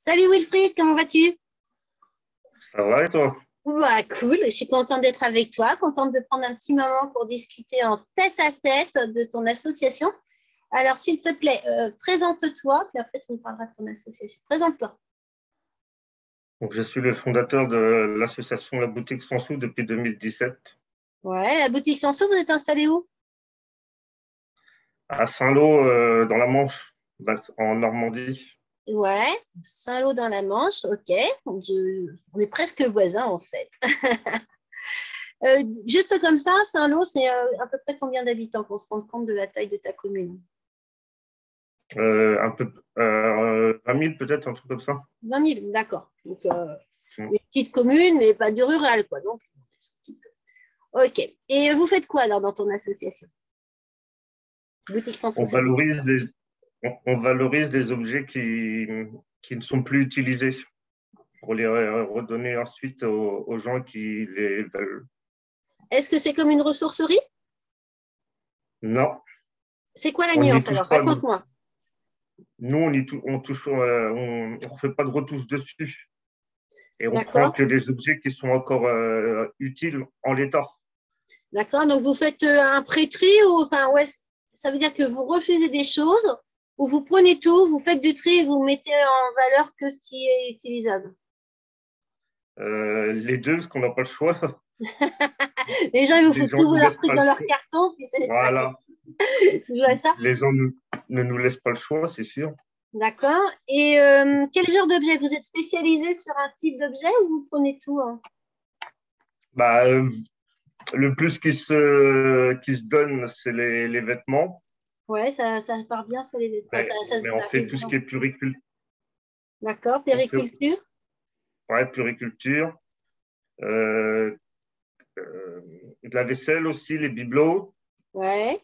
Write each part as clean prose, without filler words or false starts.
Salut Wilfried, comment vas-tu? Ça va et toi? Bah, cool, je suis contente d'être avec toi, contente de prendre un petit moment pour discuter en tête à tête de ton association. Alors, s'il te plaît, présente-toi, puis après tu nous parleras de ton association. Présente-toi. Donc, je suis le fondateur de l'association La Boutique Sans Sous depuis 2017 Ouais, la boutique Sanso, vous êtes installé où? à Saint-Lô, dans la Manche, en Normandie. Ouais, Saint-Lô dans la Manche, ok. On est presque voisins en fait. Juste comme ça, Saint-Lô, c'est à peu près combien d'habitants pour se rendre compte de la taille de ta commune? Un peu, 20 000 peut-être, un truc comme ça. 20 000, d'accord. Donc, Mm. une petite commune, mais pas du rural, quoi. Donc, ok. Et vous faites quoi alors dans ton association? Boutique sans On ça veut dire valorise quoi? les, on valorise les objets qui ne sont plus utilisés pour les redonner ensuite aux gens qui les veulent. Est-ce que c'est comme une ressourcerie? Non, C'est quoi la on n'y nuance touche alors? pas. Nous, Raconte-moi. Nous, on touche, on fait pas de retouche dessus. Et on prend D'accord? que les objets qui sont encore utiles en l'état. D'accord. Donc, vous faites un pré-tri ou, enfin, ouais, ça veut dire que vous refusez des choses ou vous prenez tout, vous faites du tri et vous mettez en valeur que ce qui est utilisable. Les deux, parce qu'on n'a pas le choix. Les gens, ils vous Les foutent gens tous nous leurs laissent trucs pas le dans leur choix. carton, puis c'est Voilà. je vois ça. Les gens ne nous laissent pas le choix, c'est sûr. D'accord. Et quel genre d'objet? Vous êtes spécialisé sur un type d'objet ou vous prenez tout, hein? Bah, le plus qui se donne, c'est les vêtements. Ouais, ça part bien sur les enfin, Mais on ça fait arrive tout ce bien. qui est puriculture. D'accord. On fait, Périculture? ouais, puriculture. Euh, de la vaisselle aussi, les bibelots, Ouais.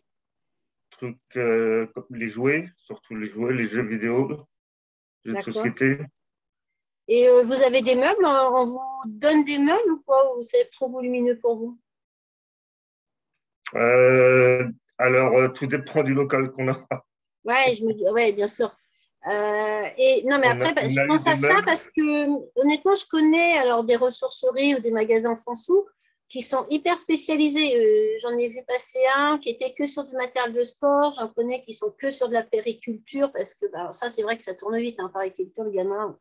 trucs comme les jouets, surtout les jouets, les jeux vidéo, jeux de D'accord. société. Et vous avez des meubles? On vous donne des meubles ou quoi? Ou c'est trop volumineux pour vous? Euh, tout dépend du local qu'on a. Ouais, ouais, bien sûr. Et non, mais après, On je a eu pense des à ça meubles. parce que honnêtement, je connais alors des ressourceries ou des magasins sans sous qui sont hyper spécialisés. J'en ai vu passer un qui était que sur du matériel de sport. J'en connais qui sont que sur de la périculture parce que bah, ça, c'est vrai que ça tourne vite. Hein, périculture, le gamin,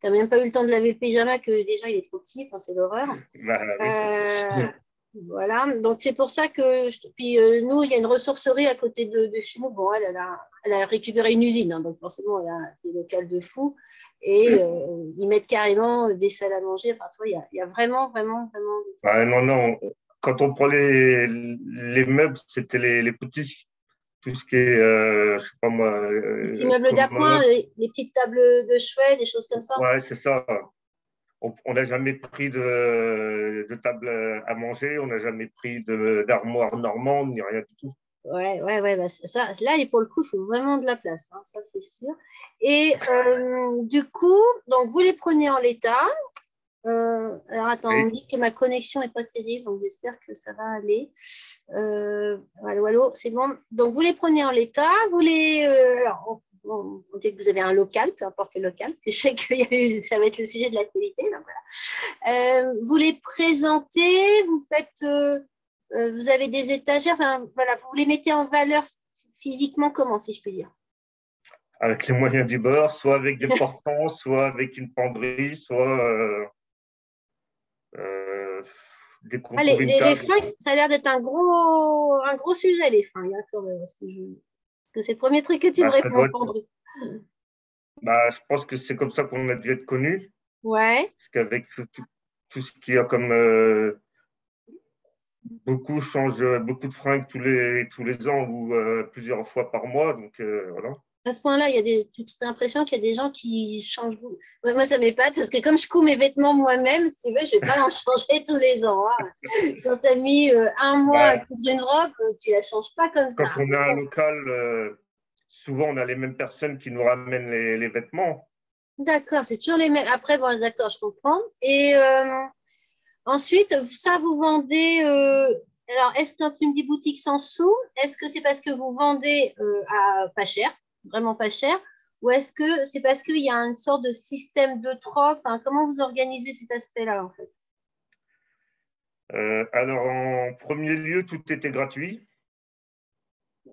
tu n'as même pas eu le temps de laver le pyjama que déjà il est trop petit. Enfin, c'est l'horreur. Bah oui, c'est Euh, sûr. voilà, donc c'est pour ça que. Puis nous, il y a une ressourcerie à côté de chez nous. Bon, elle a récupéré une usine, hein, donc forcément, elle a des locales de fous. Et ils mettent carrément des salles à manger. Enfin, toi, il y a vraiment, vraiment, vraiment. Bah, non, non. Quand on prend les meubles, c'était les petits. Tout ce qui est, je sais pas moi, Les petits meubles d'appoint, commode. les petites tables de chevet, des choses comme ça. Ouais, c'est ça. On n'a jamais pris de table à manger, on n'a jamais pris d'armoire normande, ni rien du tout. Ouais, ouais, ouais, bah, ça, là, et pour le coup, il faut vraiment de la place, hein, ça c'est sûr. Et du coup, donc vous les prenez en l'état. Alors attends, on me Oui. dit que ma connexion n'est pas terrible, donc j'espère que ça va aller. Allô, allô, c'est bon. Donc vous les prenez en l'état, vous les. Alors, on dit que vous avez un local, peu importe le local, parce que je sais que ça va être le sujet de l'actualité. Donc voilà. Vous les présentez, vous faites. Vous avez des étagères, enfin voilà, vous les mettez en valeur physiquement comment, si je puis dire. Avec les moyens du bord, soit avec des portants, soit avec une penderie, soit euh, Ah, pour une les table. fringues, ça a l'air d'être un gros sujet, les fringues, hein, quand même, parce que c'est le premier truc que tu me Bah, ça réponds, doit être, Pandry. bah, je pense que c'est comme ça qu'on a dû être connu, Ouais, parce qu'avec tout ce qu'il y a comme beaucoup changent beaucoup de fringues tous les ans ou plusieurs fois par mois, donc voilà. à ce point-là, tu as l'impression qu'il y a des gens qui changent. Ouais, moi, ça m'épate, parce que comme je couds mes vêtements moi-même, si tu veux, je ne vais pas en changer tous les ans, hein. Quand tu as mis un mois à Bah, coudre une robe, tu ne la changes pas comme ça, quand hein. on a un local, souvent on a les mêmes personnes qui nous ramènent les vêtements. D'accord, c'est toujours les mêmes. Après, bon, d'accord, je comprends. Et ensuite, ça, vous vendez. Alors, est-ce que quand tu me dis boutique sans sous, est-ce que c'est parce que vous vendez à pas cher, vraiment pas cher, Ou est-ce que c'est parce qu'il y a une sorte de système de troc? Enfin, comment vous organisez cet aspect-là, en fait? Alors, en premier lieu, tout était gratuit.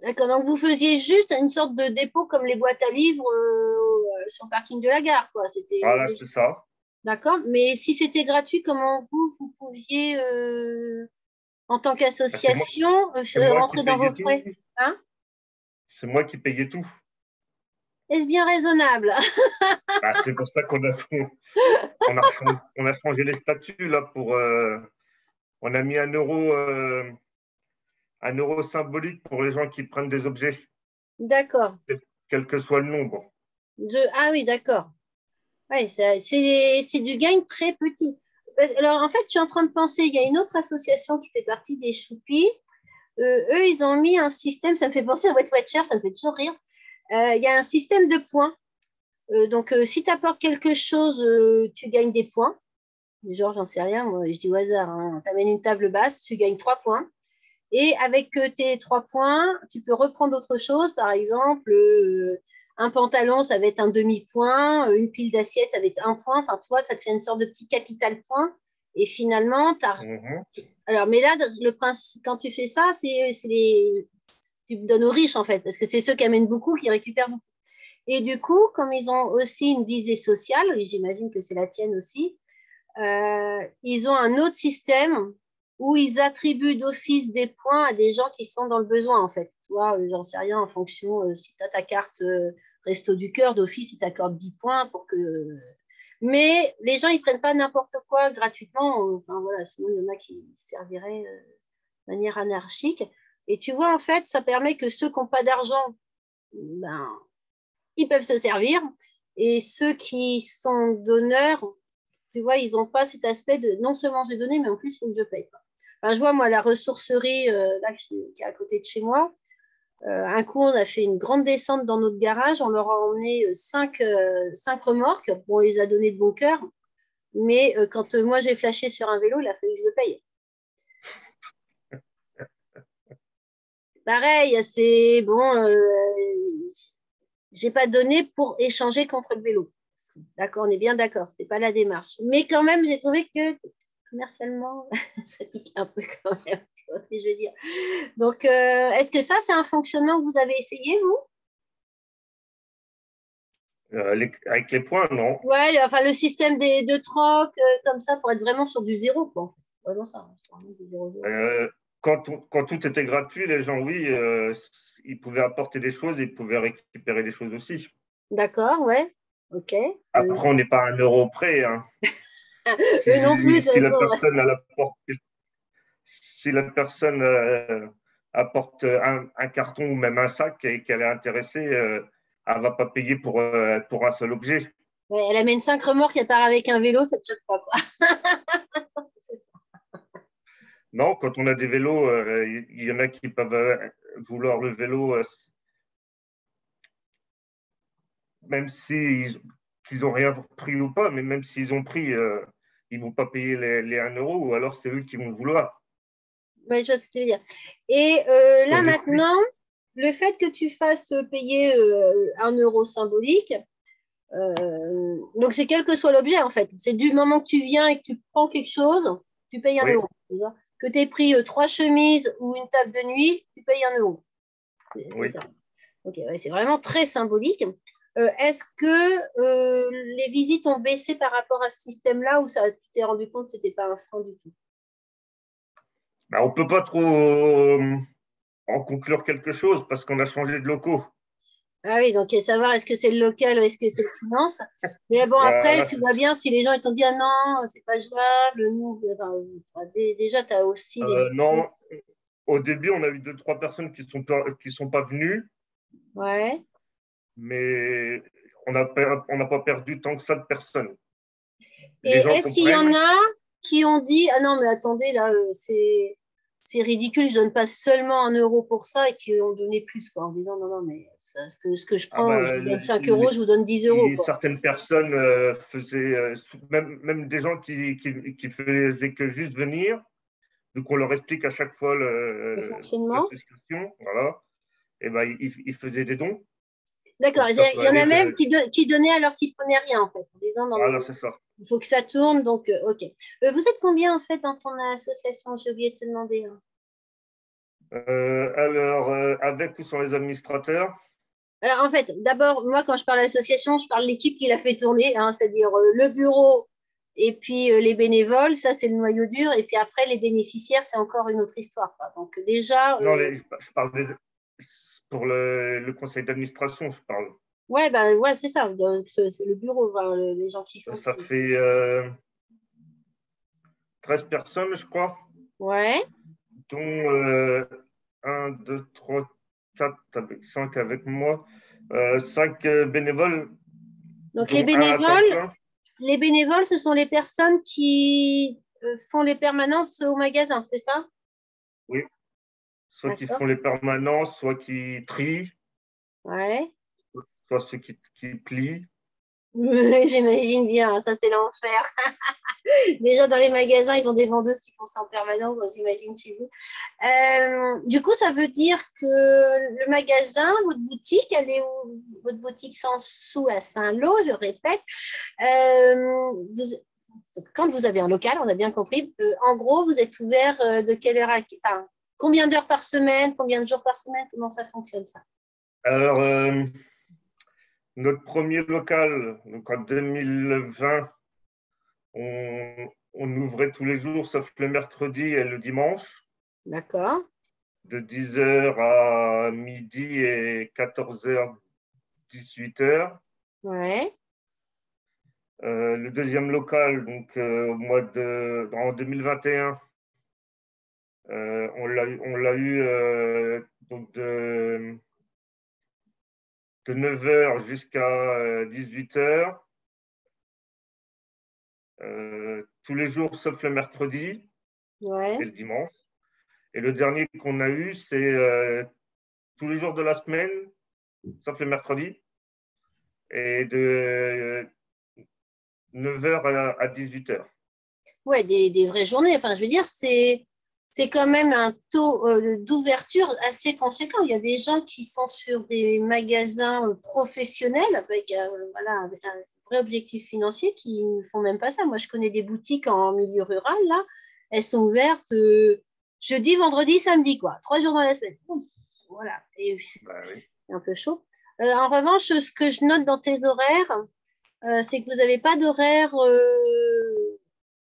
D'accord, donc vous faisiez juste une sorte de dépôt comme les boîtes à livres sur le parking de la gare, quoi. Voilà, c'est ça. D'accord, mais si c'était gratuit, comment vous pouviez, en tant Ah, qu'association, c'est moi qui rentrer dans vos payais tout. frais? Hein? C'est moi qui payais tout. Est-ce bien raisonnable? Bah, c'est pour ça on a changé les statuts là pour. On a mis un euro symbolique pour les gens qui prennent des objets, D'accord. quel que soit le nombre. Ah oui, d'accord. Ouais, c'est du gain très petit. Alors, en fait, je suis en train de penser, il y a une autre association qui fait partie des Choupis. Eux, ils ont mis un système, ça me fait penser à Weight Watchers, ça me fait toujours rire. Il y a un système de points. Donc, si tu apportes quelque chose, tu gagnes des points. Genre, j'en sais rien, moi, je dis au hasard. Hein. Tu amènes une table basse, tu gagnes 3 points. Et avec tes 3 points, tu peux reprendre autre chose. Par exemple, un pantalon, ça va être un demi-point. Une pile d'assiettes, ça va être 1 point. Enfin, toi, ça te fait une sorte de petit capital point. Et finalement, tu as. Mhm. Alors, mais là, le principe, quand tu fais ça, tu me donnes aux riches, en fait, parce que c'est ceux qui amènent beaucoup qui récupèrent beaucoup. Et du coup, comme ils ont aussi une visée sociale, et j'imagine que c'est la tienne aussi, ils ont un autre système où ils attribuent d'office des points à des gens qui sont dans le besoin, en fait. Toi, j'en sais rien, en fonction, si tu as ta carte Resto du Cœur d'office, ils t'accordent 10 points pour que. Mais les gens, ils prennent pas n'importe quoi gratuitement. Enfin, voilà, sinon, il y en a qui serviraient de manière anarchique. Et tu vois, en fait, ça permet que ceux qui n'ont pas d'argent, ben, ils peuvent se servir. Et ceux qui sont donneurs, tu vois, ils n'ont pas cet aspect de non seulement je vais donner, mais en plus, il faut que je paye. Enfin, je vois, moi, la ressourcerie là, qui est à côté de chez moi, un coup, on a fait une grande descente dans notre garage. On leur a emmené 5 remorques. Bon, on les a données de bon cœur. Mais quand moi, j'ai flashé sur un vélo, il a fallu que je le paye. Pareil, c'est bon, j'ai pas donné pour échanger contre le vélo. D'accord, on est bien d'accord, c'était pas la démarche. Mais quand même, j'ai trouvé que commercialement, ça pique un peu quand même. Tu vois ce que je veux dire? Donc, est-ce que ça, c'est un fonctionnement que vous avez essayé, vous? Avec les points, non. Ouais, enfin, le système de troc, comme ça, pour être vraiment sur du zéro, quoi. En fait. Vraiment ça, hein, c'est vraiment du zéro, zéro. Quand tout était gratuit, les gens, oui, ils pouvaient apporter des choses, ils pouvaient récupérer des choses aussi. D'accord, ouais, ok. Après, on n'est pas à un euro près. Hein. Eux non plus, de toute Si la façon. Ouais. personne elle apporte, si la personne apporte un carton ou même un sac et qu'elle est intéressée, elle ne va pas payer pour un seul objet. Ouais, elle amène 5 remorques, elle part avec un vélo, ça te choque pas, quoi. C'est ça. Non, quand on a des vélos, il y en a qui peuvent vouloir le vélo, même s'ils n'ont rien pris ou pas, mais même s'ils ont pris, ils ne vont pas payer les 1 euro ou alors c'est eux qui vont le vouloir. Ouais, je vois ce que tu veux dire. Et Sur là, les prix. maintenant, le fait que tu fasses payer 1 euro symbolique, donc c'est quel que soit l'objet, en fait. C'est du moment que tu viens et que tu prends quelque chose, tu payes un Oui, euro. C'est ça. Que tu aies pris 3 chemises ou une table de nuit, tu payes 1 euro. C'est oui. ça. Ok, ouais, c'est vraiment très symbolique. Est-ce que les visites ont baissé par rapport à ce système-là ou ça, tu t'es rendu compte que ce n'était pas un frein du tout? Ben, on ne peut pas trop en conclure quelque chose parce qu'on a changé de locaux. Ah oui, donc savoir est-ce que c'est le local ou est-ce que c'est le finance. Mais bon, après, Voilà. tu vois bien si les gens ils t'ont dit ah non, c'est pas jouable, nous, enfin, déjà, tu as aussi les infos. Non, au début, on a eu deux, trois personnes qui sont pas venues, Ouais. mais on n'a pas perdu tant que ça de personnes. Et Les gens est-ce qu'il y en comprennent. a qui ont dit ah non, mais attendez, là, c'est ridicule, je donne pas seulement 1 euro pour ça et qui ont donné plus, quoi, en disant non, non, mais ça, ce que je Ah prends, je ben, vous donne 5 euros, je vous donne 10 euros, quoi. certaines personnes faisaient, même des gens qui faisaient que juste venir, donc on leur explique à chaque fois Le fonctionnement. l'association, voilà, et ben, ils faisaient des dons. D'accord. Donc, ça peut Il y en aller a même qui donnaient alors qu'ils prenaient rien, en fait, en disant non, Voilà, mais c'est ça. il faut que ça tourne. Donc, OK. Vous êtes combien, en fait, dans ton association? J'ai oublié de te demander, hein. Alors, avec ou sans les administrateurs? Alors, en fait, d'abord, moi, quand je parle association, je parle de l'équipe qui l'a fait tourner, hein, c'est-à-dire le bureau et puis les bénévoles, ça, c'est le noyau dur. Et puis après, les bénéficiaires, c'est encore une autre histoire, quoi. Donc, déjà, Non, je parle pour le conseil d'administration, je parle. ouais, bah, ouais, c'est ça. Donc, c'est le bureau, enfin, les gens qui font Ça ça. fait 13 personnes, je crois, Ouais. dont 1, 2, 3, 4, avec 5 avec moi, 5 bénévoles, Donc, dont un à temps plein. les bénévoles, ce sont les personnes qui font les permanences au magasin, c'est ça? Oui, soit qui D'accord. font les permanences, soit qui trient, Ouais. soit ceux qui plient. J'imagine bien, ça, c'est l'enfer. Déjà, dans les magasins, ils ont des vendeuses qui font ça en permanence, donc j'imagine chez vous. Du coup, ça veut dire que le magasin, votre boutique, elle est où? Votre boutique sans sous à Saint-Lô, je répète. Quand vous avez un local, on a bien compris, en gros, vous êtes ouvert de quelle heure à enfin, combien d'heures par semaine, combien de jours par semaine, comment ça fonctionne ça? Alors, notre premier local, donc en 2020, on ouvrait tous les jours, sauf le mercredi et le dimanche, D'accord. de 10h à midi et 14h, 18h. Ouais. Le deuxième local, donc en 2021, on l'a eu donc de 9h jusqu'à 18h, tous les jours sauf le mercredi et Ouais. le dimanche. Et le dernier qu'on a eu, c'est tous les jours de la semaine, sauf le mercredi, et de 9h à 18h. Ouais, des vraies journées. Enfin, je veux dire, c'est quand même un taux d'ouverture assez conséquent. Il y a des gens qui sont sur des magasins professionnels avec, voilà, avec un vrai objectif financier qui ne font même pas ça. Moi, je connais des boutiques en milieu rural, là. Elles sont ouvertes jeudi, vendredi, samedi, quoi. 3 jours dans la semaine. Ouf, voilà. Et Bah oui. c'est un peu chaud. En revanche, ce que je note dans tes horaires, c'est que vous n'avez pas d'horaire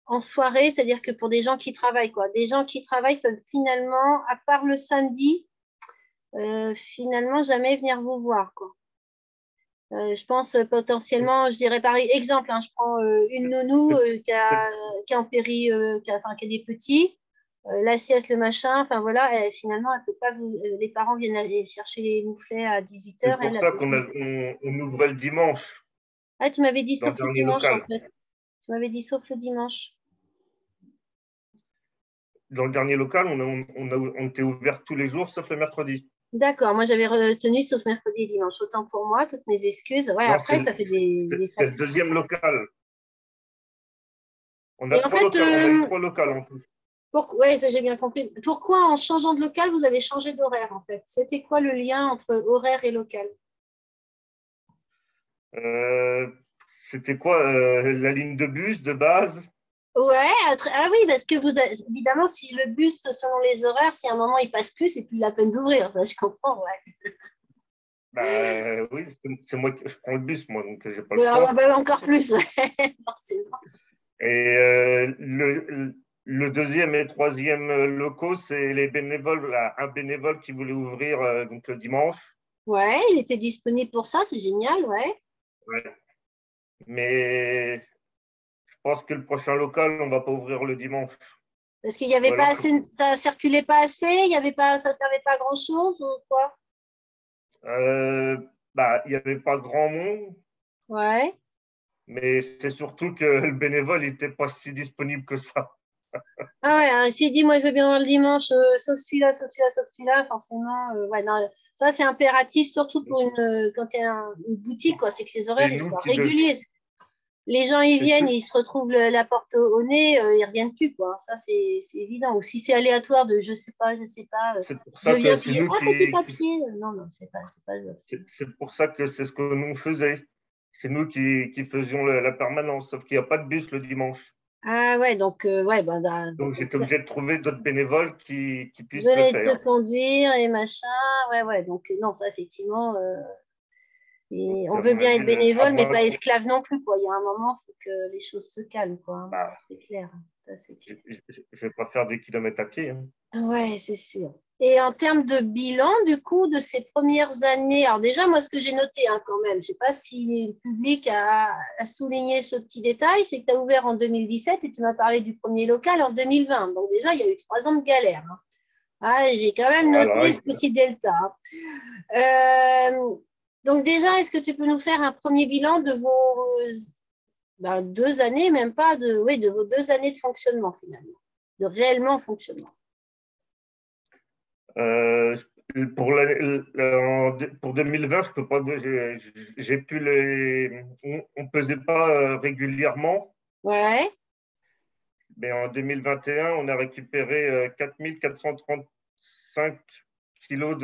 en soirée, c'est-à-dire que pour des gens qui travaillent, quoi. Des gens qui travaillent peuvent finalement, à part le samedi, finalement jamais venir vous voir, quoi. Je pense potentiellement, je dirais par exemple, hein, je prends une nounou qui a en péri, enfin, qui a des petits, la sieste, le machin, enfin voilà, finalement, elle peut pas vous, les parents viennent aller chercher les mouflets à 18 C'est heures. pour ça on ouvrait le dimanche Ah, tu m'avais dit dans le sauf le dernier dimanche, en local. fait. Tu m'avais dit sauf le dimanche. Dans le dernier local, on était ouvert tous les jours sauf le mercredi. D'accord, moi j'avais retenu sauf mercredi et dimanche. Autant pour moi, toutes mes excuses. Ouais, Non, après, ça fait des c'est le sacrés. deuxième local. Et en fait, On a eu 3 locaux en tout. ouais, ça j'ai bien compris. Pourquoi en changeant de local, vous avez changé d'horaire en fait? C'était quoi le lien entre horaire et local? Euh, C'était quoi la ligne de bus de base? Ouais, ah oui, parce que évidemment, si le bus, selon les horaires, si à un moment il passe plus, c'est plus la peine d'ouvrir. Ça, je comprends, ouais. Bah, oui, c'est moi je prends le bus, moi, donc j'ai pas le Ouais, ah, choix. bah, encore plus, ouais, forcément. Et le deuxième et troisième locaux, c'est les bénévoles, un bénévole qui voulait ouvrir donc le dimanche. Ouais, il était disponible pour ça, c'est génial, ouais. Ouais. Mais je pense que le prochain local, on va pas ouvrir le dimanche. Parce qu'il n'y Ou avait pas alors, assez, ça circulait pas assez, il y avait pas, ça servait pas à grand chose ou quoi? bah, il n'y avait pas grand monde, Ouais. mais c'est surtout que le bénévole n'était pas si disponible que ça. Ah ouais, hein, s'il dit, moi, je veux bien voir le dimanche, sauf celui-là, sauf celui-là, sauf celui-là, forcément, ouais, non, ça, c'est impératif, surtout pour quand tu as une boutique, quoi, c'est que les horaires, C'est ils nous soient qui devons. réguliers. les gens y C'est viennent, sûr. ils se retrouvent la porte au nez, ils ne reviennent plus, quoi. Ça, c'est évident. Ou si c'est aléatoire de je sais pas, C'est pour je ça que viens c'est puis nous ah, petit papier. Non, non, c'est pas jouable. c'est pour ça que c'est ce que nous faisait. C'est nous qui faisions la permanence, sauf qu'il n'y a pas de bus le dimanche. Ah ouais, donc ouais, ben, Donc j'étais obligé de trouver d'autres bénévoles qui puissent le venez te faire. conduire et machin. Ouais, ouais. Donc non, ça effectivement. Donc, Et on à veut mon bien être avis, bénévole, mais pas esclave non plus, quoi. Il y a un moment, il faut que les choses se calment, quoi. Hein. bah, C'est clair. Ça, c'est je clair. ne vais pas faire des kilomètres à pied. Hein. Ouais, c'est sûr. Et en termes de bilan, du coup, de ces premières années, alors déjà, moi, ce que j'ai noté hein, quand même, je ne sais pas si le public a souligné ce petit détail, c'est que tu as ouvert en 2017 et tu m'as parlé du premier local en 2020. Donc déjà, il y a eu 3 ans de galère. Hein. Ah, j'ai quand même Voilà. noté ce petit delta. Euh, donc déjà, est-ce que tu peux nous faire un premier bilan de vos 2 années, même pas oui, de vos 2 années de fonctionnement finalement, de réellement fonctionnement. Pour, pour 2020, je peux pas. J'ai pu les. On ne pesait pas régulièrement. Ouais. Mais en 2021, on a récupéré 4 435 kilos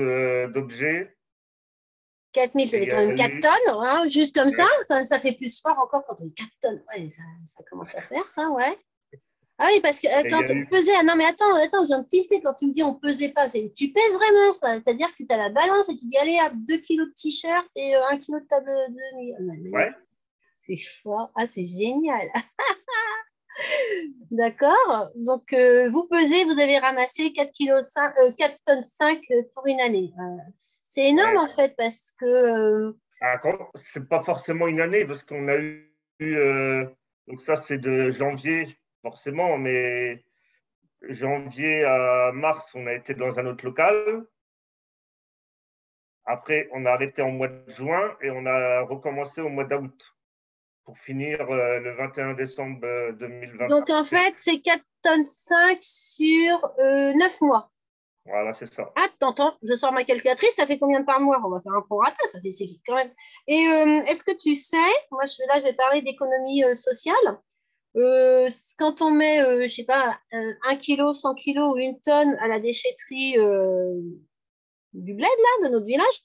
d'objets. 4000, ça Et il fait y quand a même 4 eu. tonnes, hein, juste comme Ouais, ça fait plus fort encore quand on est 4 tonnes. Ouais, ça commence à faire ça, ouais. Ah oui, parce que et il y quand a on eu. pesait, ah non mais attends, j'ai un petit fait quand tu me dis on pesait pas, tu pèses vraiment, c'est-à-dire que tu as la balance et tu dis allez, à 2 kilos de t-shirt et 1 kilo de table de nuit. Ah, Ouais. c'est fort, ah c'est génial. D'accord. Donc, vous pesez, vous avez ramassé 4 tonnes 5 pour une année. C'est énorme Ouais. en fait parce que C'est pas forcément une année parce qu'on a eu. Donc, ça, c'est de janvier, forcément, mais janvier à mars, on a été dans un autre local. Après, on a arrêté en mois de juin et on a recommencé au mois d'août pour finir le 21 décembre 2020. donc en fait, c'est 4 tonnes 5 sur 9 mois. Voilà, c'est ça. Attends, je sors ma calculatrice, ça fait combien de par mois? On va faire un prorata, ça fait c'est quand même. Et est-ce que tu sais, moi là je vais parler d'économie sociale. Quand on met, je sais pas, 1 kilo, 100 kilos ou 1 tonne à la déchetterie du bled, là, de notre village,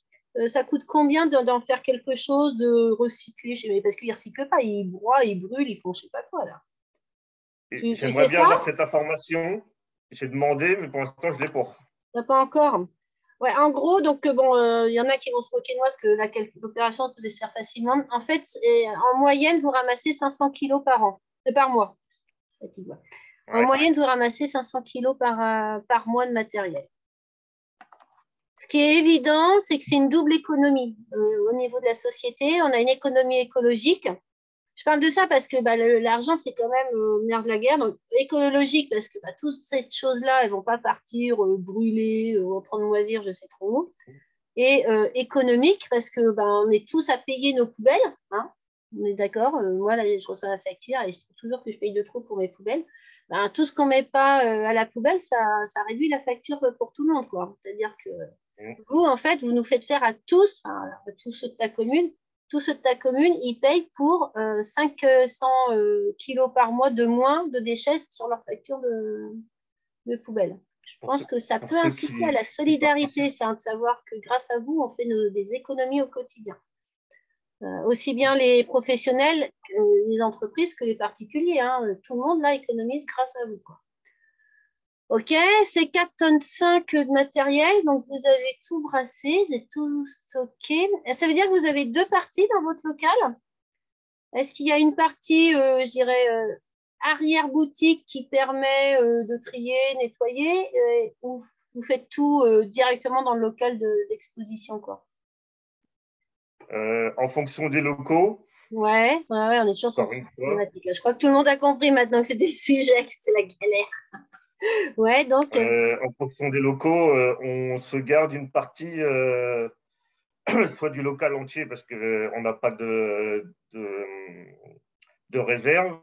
ça coûte combien d'en faire quelque chose, de recycler parce qu'ils ne recyclent pas, ils broient, ils brûlent, ils font je sais pas quoi, là. Tu J'aimerais sais bien ça? avoir cette information. J'ai demandé, mais pour l'instant, je ne l'ai pas. Pas encore. Ouais, en gros, donc bon, il y en a qui vont se moquer de moi parce que l'opération devait se faire facilement. En fait, en moyenne, vous ramassez 500 kilos par an, par mois. En Ouais. moyenne, vous ramassez 500 kilos par mois de matériel. Ce qui est évident, c'est que c'est une double économie. Au niveau de la société, on a une économie écologique. Je parle de ça parce que l'argent, c'est quand même le nerf de la guerre. Donc, écologique, parce que toutes ces choses-là, elles ne vont pas partir brûler, prendre loisir, je sais trop où. Et économique, parce que on est tous à payer nos poubelles. Hein, on est d'accord. Moi, là, je reçois la facture et je trouve toujours que je paye de trop pour mes poubelles. Tout ce qu'on ne met pas à la poubelle, ça réduit la facture pour tout le monde. C'est-à-dire que vous, en fait, vous nous faites faire à tous, à tous ceux de ta commune, ils payent pour 500 kilos par mois de moins de déchets sur leur facture de poubelle. Je pense que ça Pour peut ceux inciter à la qui solidarité, participent. ça, de savoir que grâce à vous, on fait des économies au quotidien. Aussi bien les professionnels, les entreprises que les particuliers. Hein. Tout le monde, là, économise grâce à vous. Quoi. OK, c'est 4 tonnes 5 de matériel, donc vous avez tout brassé, vous avez tout stocké. Ça veut dire que vous avez 2 parties dans votre local? Est-ce qu'il y a une partie, je dirais, arrière-boutique qui permet de trier, nettoyer, ou vous faites tout directement dans le local d'exposition, quoi? En fonction des locaux, Ouais, on est toujours sur encore cette une fois, problématique. Je crois que tout le monde a compris maintenant que c'était le sujet, que c'est la galère. Ouais, donc, en fonction des locaux, on se garde une partie, soit du local entier parce qu'on n'a pas de réserve,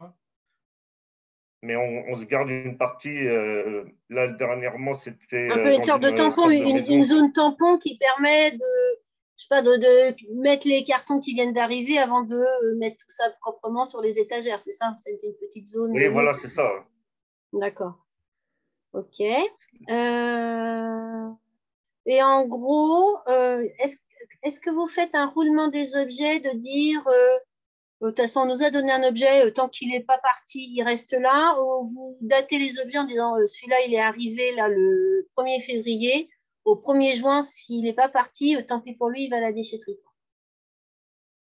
mais on se garde une partie. Là, dernièrement, c'était un peu une dans sorte de une tampon, sorte de une maison. zone tampon qui permet je sais pas, de mettre les cartons qui viennent d'arriver avant de mettre tout ça proprement sur les étagères, c'est ça? C'est une petite zone Oui, neutre. voilà, c'est ça. D'accord. Ok. Et en gros, est-ce que vous faites un roulement des objets de dire, de toute façon, on nous a donné un objet, tant qu'il n'est pas parti, il reste là, ou vous datez les objets en disant, celui-là, il est arrivé là, le 1er février, au 1er juin, s'il n'est pas parti, tant pis pour lui, il va à la déchetterie.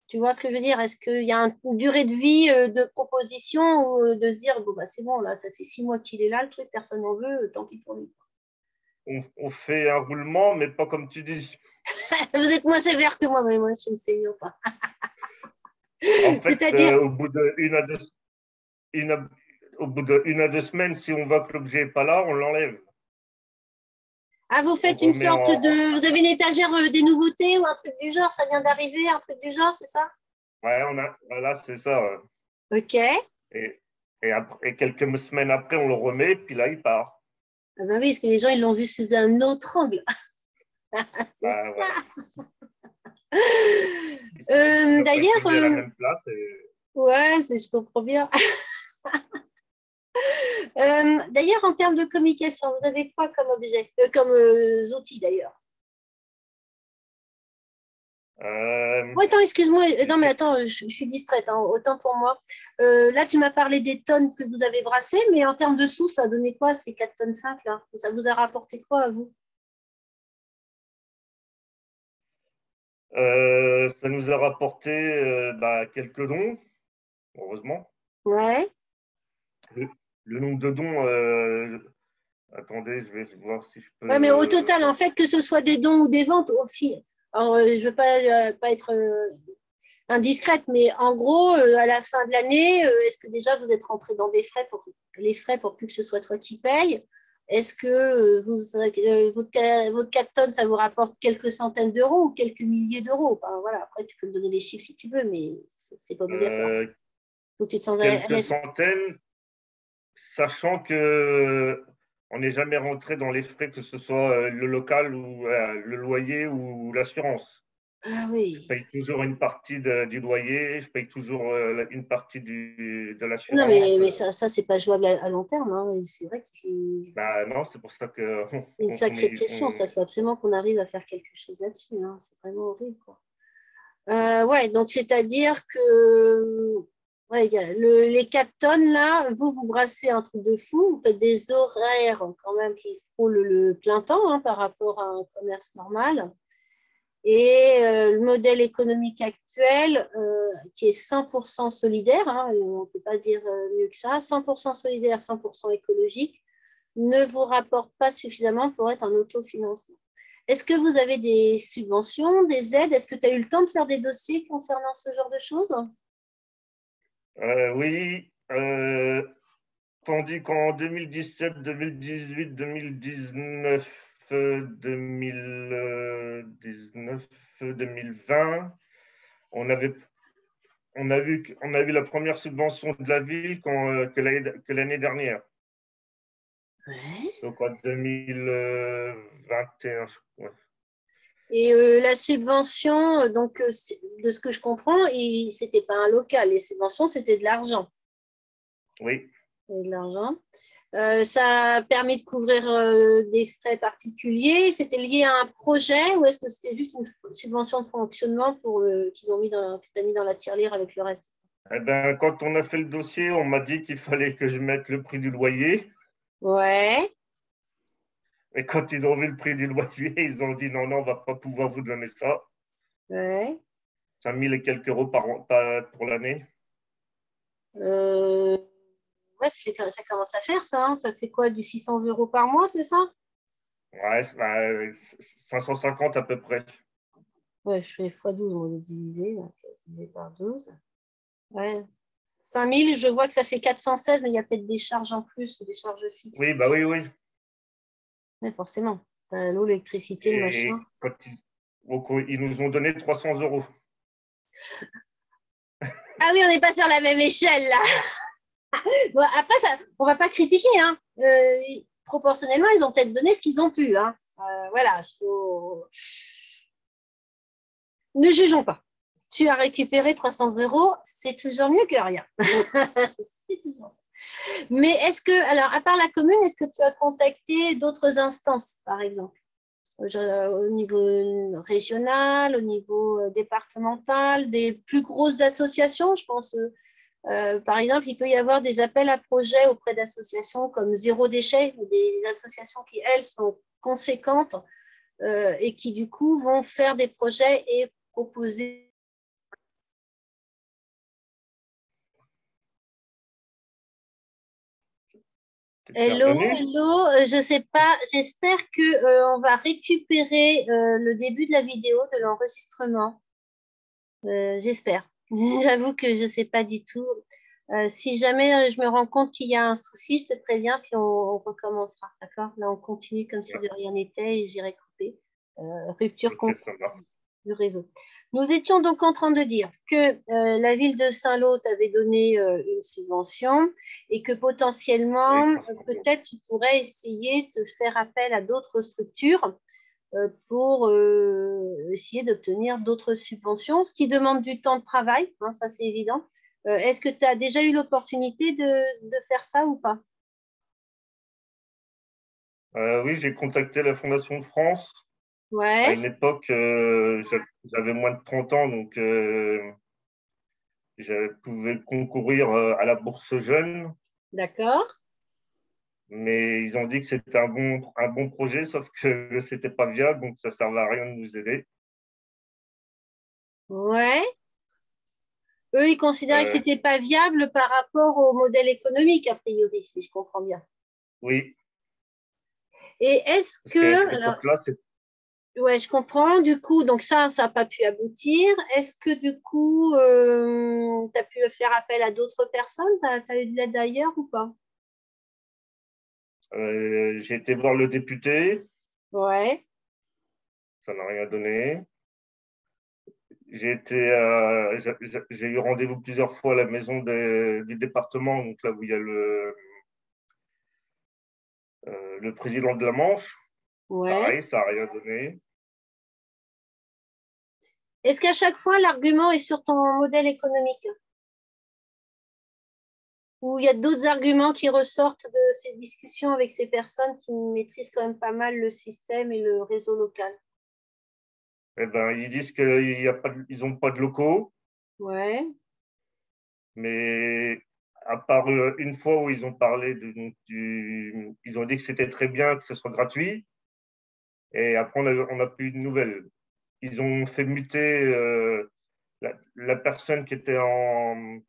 Tu vois ce que je veux dire? Est-ce qu'il y a une durée de vie de proposition ou de se dire, bon, bah, c'est bon, là, ça fait 6 mois qu'il est là, le truc, personne n'en veut, tant pis pour lui. On fait un roulement, mais pas comme tu dis. Vous êtes moins sévère que moi, mais moi, je ne sais pas. En fait, C'est-à-dire, au bout de une à deux semaines, si on voit que l'objet n'est pas là, on l'enlève. ah, vous On faites une remet sorte de. Vous avez une étagère des nouveautés ou un truc du genre, ça vient d'arriver, un truc du genre, c'est ça? Ouais, voilà, c'est ça. Ok. Et quelques semaines après, on le remet, puis là, il part. Ah ben oui, parce que les gens, ils l'ont vu sous un autre angle. C'est Bah, ça. voilà. Il n'a pas été D'ailleurs, mis à la même place. Et... ouais, je comprends bien. D'ailleurs, en termes de communication, vous avez quoi comme objet, comme outils d'ailleurs? Oh, attends, excuse-moi. Non, mais attends, je suis distraite, hein, autant pour moi. Là, tu m'as parlé des tonnes que vous avez brassées, mais en termes de sous, ça a donné quoi ces 4 tonnes 5 là? Ça vous a rapporté quoi à vous? Ça nous a rapporté quelques dons, heureusement. Ouais. Le nombre de dons, attendez, je vais voir si je peux. Ouais, mais au total, en fait, que ce soit des dons ou des ventes, au fil. Alors, je ne veux pas être indiscrète, mais en gros, à la fin de l'année, est-ce que déjà vous êtes rentré dans des frais pour les frais pour plus que ce soit toi qui paye? Est-ce que votre 4 tonnes, ça vous rapporte quelques centaines d'euros ou quelques milliers d'euros? Enfin, voilà, après, tu peux me donner les chiffres si tu veux, mais c'est pas obligatoire. Faut que tu te sens à quelques l'aise. centaines, sachant que on n'est jamais rentré dans les frais, que ce soit le local ou le loyer ou l'assurance. Ah Je oui. paye toujours une partie du loyer, je paye toujours une partie de Non, l'assurance. mais ça c'est pas jouable à long terme, hein. C'est vrai qu'il Bah non, c'est pour ça que une sacrée pression. Ça faut absolument qu'on arrive à faire quelque chose là-dessus, hein. C'est vraiment horrible, quoi. Ouais, donc c'est-à-dire que ouais, les 4 tonnes, là, vous brassez un truc de fou, vous faites des horaires quand même qui frôlent le plein temps, hein, par rapport à un commerce normal. Et le modèle économique actuel, qui est 100% solidaire, hein, on ne peut pas dire mieux que ça, 100% solidaire, 100% écologique, ne vous rapporte pas suffisamment pour être un autofinancement. Est-ce que vous avez des subventions, des aides? Est-ce que tu as eu le temps de faire des dossiers concernant ce genre de choses? Oui, tandis qu'en 2017, 2018, 2019, 2019, 2020, on avait, on a vu la première subvention de la ville que l'année dernière. Ouais. Donc en 2021, je crois. Et la subvention, donc, de ce que je comprends, ce n'était pas un local. Les subventions, c'était de l'argent. Oui. De l'argent. Ça a permis de couvrir des frais particuliers. C'était lié à un projet ou est-ce que c'était juste une subvention de fonctionnement qu'ils ont que tu as mis dans la tirelire avec le reste? Eh ben, quand on a fait le dossier, on m'a dit qu'il fallait que je mette le prix du loyer. Ouais. Et quand ils ont vu le prix du loyer, ils ont dit non, non, on ne va pas pouvoir vous donner ça. Ouais. 5 000 et quelques euros pour l'année. Ouais, ça commence à faire ça, hein. Ça fait quoi, du 600 euros par mois, c'est ça? Ouais, 550 à peu près. Ouais, je fais x12, on va le diviser, donc, divisé par 12. Ouais. 5000, je vois que ça fait 416, mais il y a peut-être des charges en plus, des charges fixes. Oui, bah oui, oui. Ouais, forcément. T'as l'eau, l'électricité, le machin. Et ils nous ont donné 300 euros. Ah oui, on n'est pas sur la même échelle, là. Bon, après, ça, on ne va pas critiquer, hein. Proportionnellement, ils ont peut-être donné ce qu'ils ont pu, hein. Voilà. ne jugeons pas. Tu as récupéré 300 €, c'est toujours mieux que rien. C'est toujours ça. Mais est-ce que, alors, à part la commune, est-ce que tu as contacté d'autres instances, par exemple, au niveau régional, au niveau départemental, des plus grosses associations? Je pense, par exemple, il peut y avoir des appels à projets auprès d'associations comme Zéro Déchet, des associations qui, elles, sont conséquentes et qui, du coup, vont faire des projets et proposer. Hello, hello, je ne sais pas, j'espère qu'on va récupérer le début de la vidéo, de l'enregistrement. J'espère. J'avoue que je ne sais pas du tout. Si jamais je me rends compte qu'il y a un souci, je te préviens, puis on recommencera. D'accord? Là, on continue comme si de rien n'était et j'irai couper. Rupture du réseau. Nous étions donc en train de dire que la ville de Saint-Lô t'avait donné une subvention et que potentiellement, peut-être tu pourrais essayer de faire appel à d'autres structures pour essayer d'obtenir d'autres subventions, ce qui demande du temps de travail, hein, ça c'est évident. Est-ce que tu as déjà eu l'opportunité de faire ça ou pas? Oui, j'ai contacté la Fondation de France. Ouais. À une époque, j'avais moins de 30 ans, donc je pouvais concourir à la bourse jeune. D'accord. Mais ils ont dit que c'était un bon projet, sauf que ce n'était pas viable, donc ça ne servait à rien de nous aider. Ouais. Eux, ils considéraient que ce n'était pas viable par rapport au modèle économique, a priori, si je comprends bien. Oui. Et est-ce que… Alors, ouais, je comprends. Du coup, donc ça n'a pas pu aboutir. Est-ce que du coup, tu as pu faire appel à d'autres personnes? Tu as eu de l'aide ailleurs ou pas? J'ai été voir le député. Ouais. Ça n'a rien donné. J'ai eu rendez-vous plusieurs fois à la maison du département, donc là où il y a le président de la Manche. Ouais. Pareil, ça n'a rien donné. Est-ce qu'à chaque fois, l'argument est sur ton modèle économique? Ou il y a d'autres arguments qui ressortent de ces discussions avec ces personnes qui maîtrisent quand même pas mal le système et le réseau local? Eh ben, ils disent qu'ils n'ont pas de locaux. Ouais. Mais à part une fois où ils ont parlé ils ont dit que c'était très bien que ce soit gratuit. Et après, on n'a plus de nouvelles. Ils ont fait muter la personne qui était en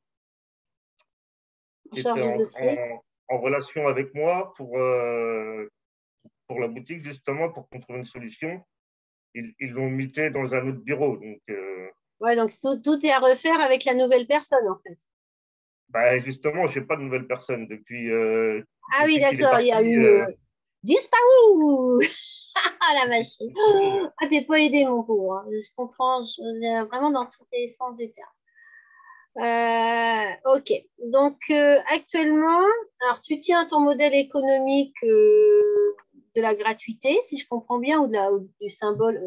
relation avec moi pour la boutique, justement, pour qu'on trouve une solution. Ils l'ont muté dans un autre bureau. Donc, ouais, donc tout est à refaire avec la nouvelle personne, en fait. Bah, justement, je n'ai pas de nouvelle personne depuis. Ah oui, d'accord, il y a une disparu. Ah la machine. Ah, t'es pas aidé, mon pauvre. Hein. Je comprends, vraiment dans tous les sens du terme. Ok, donc actuellement, alors tu tiens ton modèle économique de la gratuité, si je comprends bien, ou du symbole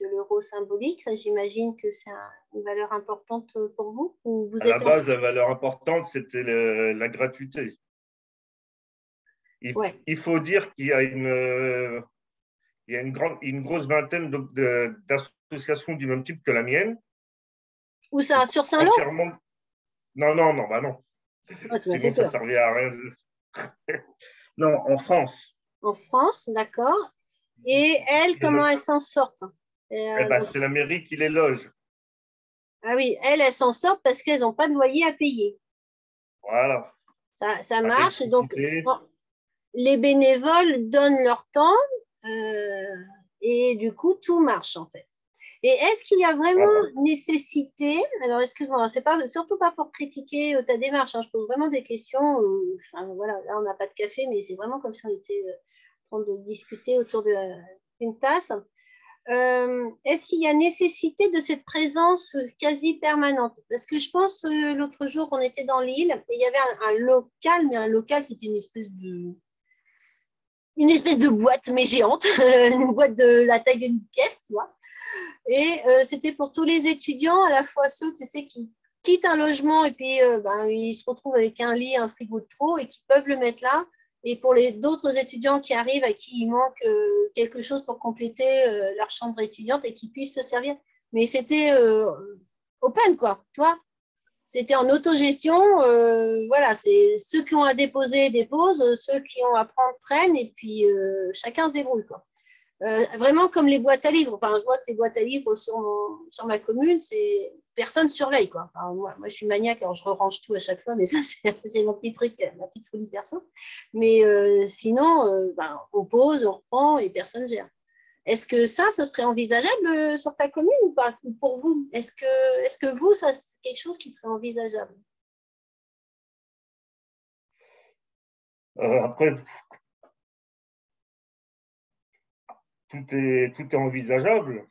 de l'euro symbolique. Ça, j'imagine que c'est une valeur importante pour vous. Ou vous à la base, la valeur importante, c'était la gratuité. Il faut dire qu'il y a une grosse vingtaine d'associations du même type que la mienne. Où ça, sur Saint-Lô? Non, bah non. Oh, tu m'as fait peur. Ça servait à rien. Non, en France. En France, d'accord. Et elles, comment elles s'en sortent? C'est la mairie qui les loge. Ah oui, elles s'en sortent parce qu'elles n'ont pas de loyer à payer. Voilà. Ça marche. Donc, bon, les bénévoles donnent leur temps et du coup, tout marche en fait. Et est-ce qu'il y a vraiment nécessité, alors excuse-moi, c'est pas, surtout pas pour critiquer ta démarche, hein, je pose vraiment des questions, voilà, là on n'a pas de café, mais c'est vraiment comme si on était en train de discuter autour d'une tasse. Est-ce qu'il y a nécessité de cette présence quasi permanente? Parce que je pense, l'autre jour, on était dans l'île et il y avait un local, mais un local, c'était une espèce de boîte, mais géante, une boîte de la taille d'une pièce, tu vois. Et c'était pour tous les étudiants, à la fois ceux, tu sais, qui quittent un logement et puis ils se retrouvent avec un lit, un frigo de trop et qui peuvent le mettre là. Et pour les d'autres étudiants qui arrivent à qui il manque quelque chose pour compléter leur chambre étudiante et qui puissent se servir. Mais c'était open, quoi, tu vois. C'était en autogestion. Voilà, c'est ceux qui ont à déposer déposent, ceux qui ont à prendre prennent et puis chacun se débrouille, quoi. Vraiment comme les boîtes à livres. Enfin, je vois que les boîtes à livres sur ma commune, c'est personne surveille, quoi. Enfin, moi, je suis maniaque, alors je range tout à chaque fois, mais ça, c'est mon petit truc, ma petite folie perso. Mais sinon, on pose, on reprend et personne gère. Est-ce que ça serait envisageable sur ta commune ou pas? Ou pour vous, est-ce que vous, ça, c'est quelque chose qui serait envisageable? Après, tout est envisageable.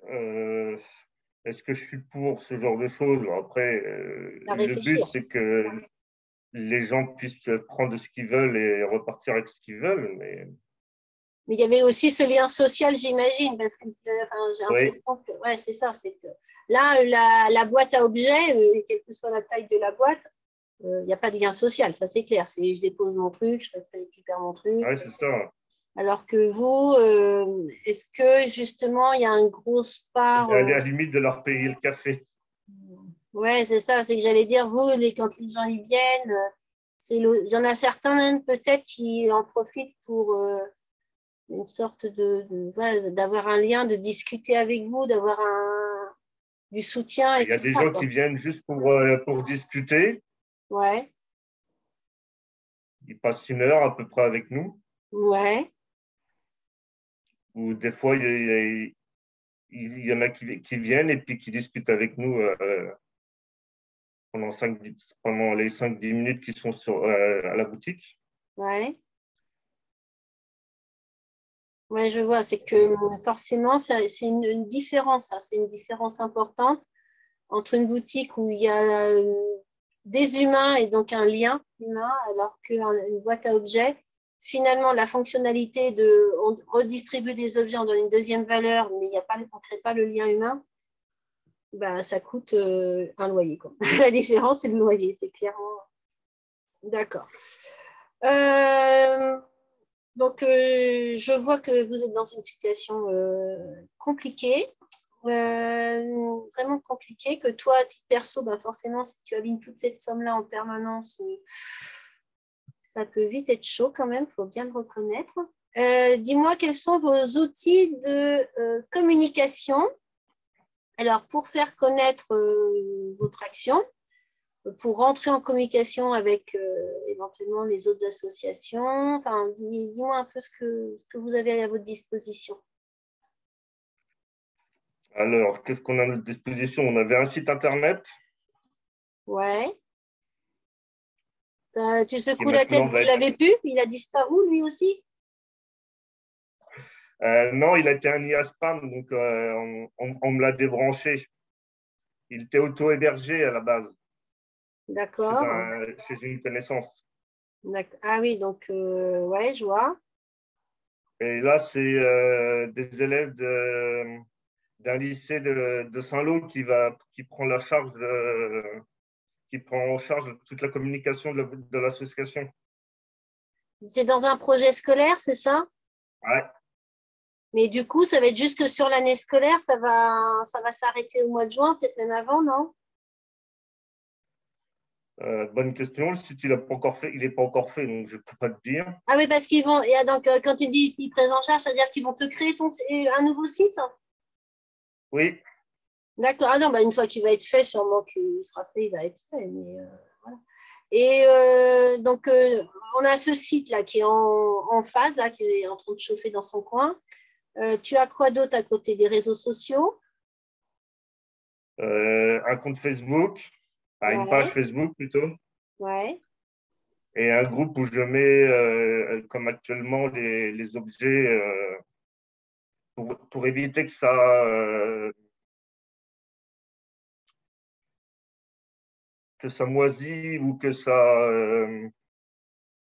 Euh, Est-ce que je suis pour ce genre de choses? Après, À le but, réfléchir. c'est que les gens puissent prendre ce qu'ils veulent et repartir avec ce qu'ils veulent. Mais Mais il y avait aussi ce lien social, j'imagine, parce que j'ai oui, l'impression que, ouais, c'est ça, c'est que là, la boîte à objets, quelle que soit la taille de la boîte, il n'y a pas de lien social, ça c'est clair. C'est je dépose mon truc, je récupère mon truc. ouais, c'est ça. Alors que vous, est-ce que justement, il y a une grosse part. À la limite de leur payer le café. Ouais, c'est ça, c'est que j'allais dire, vous, quand les gens y viennent, il y en a certains peut-être qui en profitent pour une sorte voilà, d'avoir un lien, de discuter avec vous, d'avoir du soutien et Il y a tout des ça, gens quoi. qui viennent juste pour discuter. Ouais, Ils passent une heure à peu près avec nous. ouais. Ou des fois, il y en a qui viennent et puis qui discutent avec nous pendant les 5-10 minutes qui sont à la boutique. Ouais, ouais, je vois. C'est que forcément, c'est une différence, ça. C'est une différence importante entre une boutique où il y a des humains et donc un lien humain, alors qu'une boîte à objets, finalement, la fonctionnalité on redistribue des objets, on donne une deuxième valeur, mais on ne crée pas le lien humain, bah, ça coûte un loyer, quoi. La différence, c'est le loyer, c'est clairement. D'accord. Euh, donc, je vois que vous êtes dans une situation compliquée, vraiment compliquée, que toi, à titre perso, ben forcément, si tu alignes toute cette somme-là en permanence, ça peut vite être chaud quand même, il faut bien le reconnaître. Dis-moi, quels sont vos outils de communication? Alors, pour faire connaître votre action, pour rentrer en communication avec éventuellement les autres associations, enfin, dis-moi un peu ce que vous avez à votre disposition. Alors, qu'est-ce qu'on a à notre disposition? On avait un site internet Ouais. Tu qui secoues la tête, maintenant vous va être. l'avez pu? Il a disparu lui aussi? Non, il a été un IA spam, donc on me l'a débranché. Il était auto-hébergé à la base D'accord. chez une connaissance. Ah oui, donc, ouais, je vois. Et là, c'est des élèves d'un lycée de Saint-Lô qui prend la charge qui prend en charge toute la communication de l'association. C'est dans un projet scolaire, c'est ça? Ouais. Mais du coup, ça va être juste que sur l'année scolaire, ça va s'arrêter au mois de juin, peut-être même avant, non? Bonne question. Le site, il n'est pas encore fait, donc je ne peux pas te dire. Ah oui, parce qu'ils vont. Donc, quand tu dis qu'ils prennent en charge, c'est-à-dire qu'ils vont te créer un nouveau site? Oui. D'accord. Ah non, bah, une fois qu'il va être fait, sûrement qu'il sera fait, il va être fait. Mais, voilà. Et donc, on a ce site-là qui est en phase, là, qui est en train de chauffer dans son coin. Tu as quoi d'autre à côté des réseaux sociaux? Un compte Facebook, une page Ouais, Facebook plutôt, ouais. et un groupe où je mets, comme actuellement, les objets pour éviter que ça moisit ou que ça.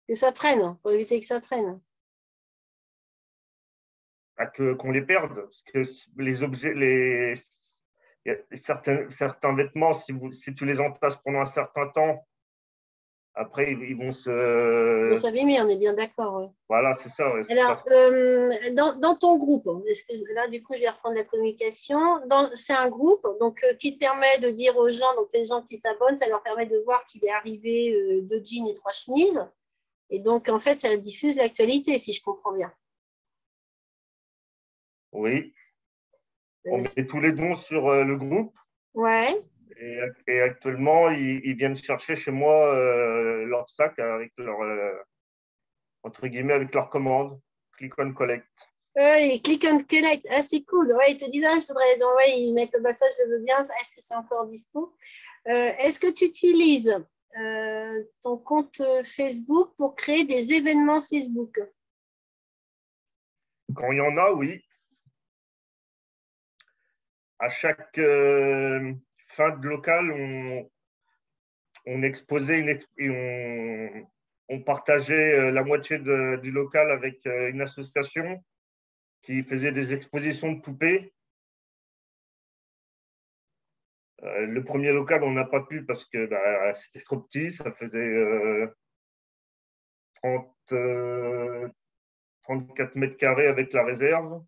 Que ça traîne, pour éviter que ça traîne. qu'on les perde. Parce que les objets, il y a certains vêtements, si tu les entasses pendant un certain temps, après, ils vont Vous savez, mais on est bien d'accord. Ouais. Voilà, c'est ça. Ouais, alors, dans ton groupe, là, du coup, je vais reprendre la communication. C'est un groupe donc, qui te permet de dire aux gens, donc les gens qui s'abonnent, ça leur permet de voir qu'il est arrivé 2 jeans et 3 chemises. Et donc, en fait, ça diffuse l'actualité, si je comprends bien. Oui. On met tous les dons sur le groupe. Ouais. Et actuellement, ils viennent chercher chez moi leur sac avec leur, entre guillemets, avec leur commande. Click on collect. Et click and collect. Ah, c'est cool. Ouais, ils te disent, je voudrais. Donc, ouais, ils mettent, bah, ça, je le veux bien. Est-ce que c'est encore dispo? Est-ce que tu utilises ton compte Facebook pour créer des événements Facebook? Quand il y en a, oui. À chaque fin de local, on exposait on partageait la moitié du local avec une association qui faisait des expositions de poupées. Le premier local, on n'a pas pu parce que c'était trop petit. Ça faisait 34 mètres carrés avec la réserve.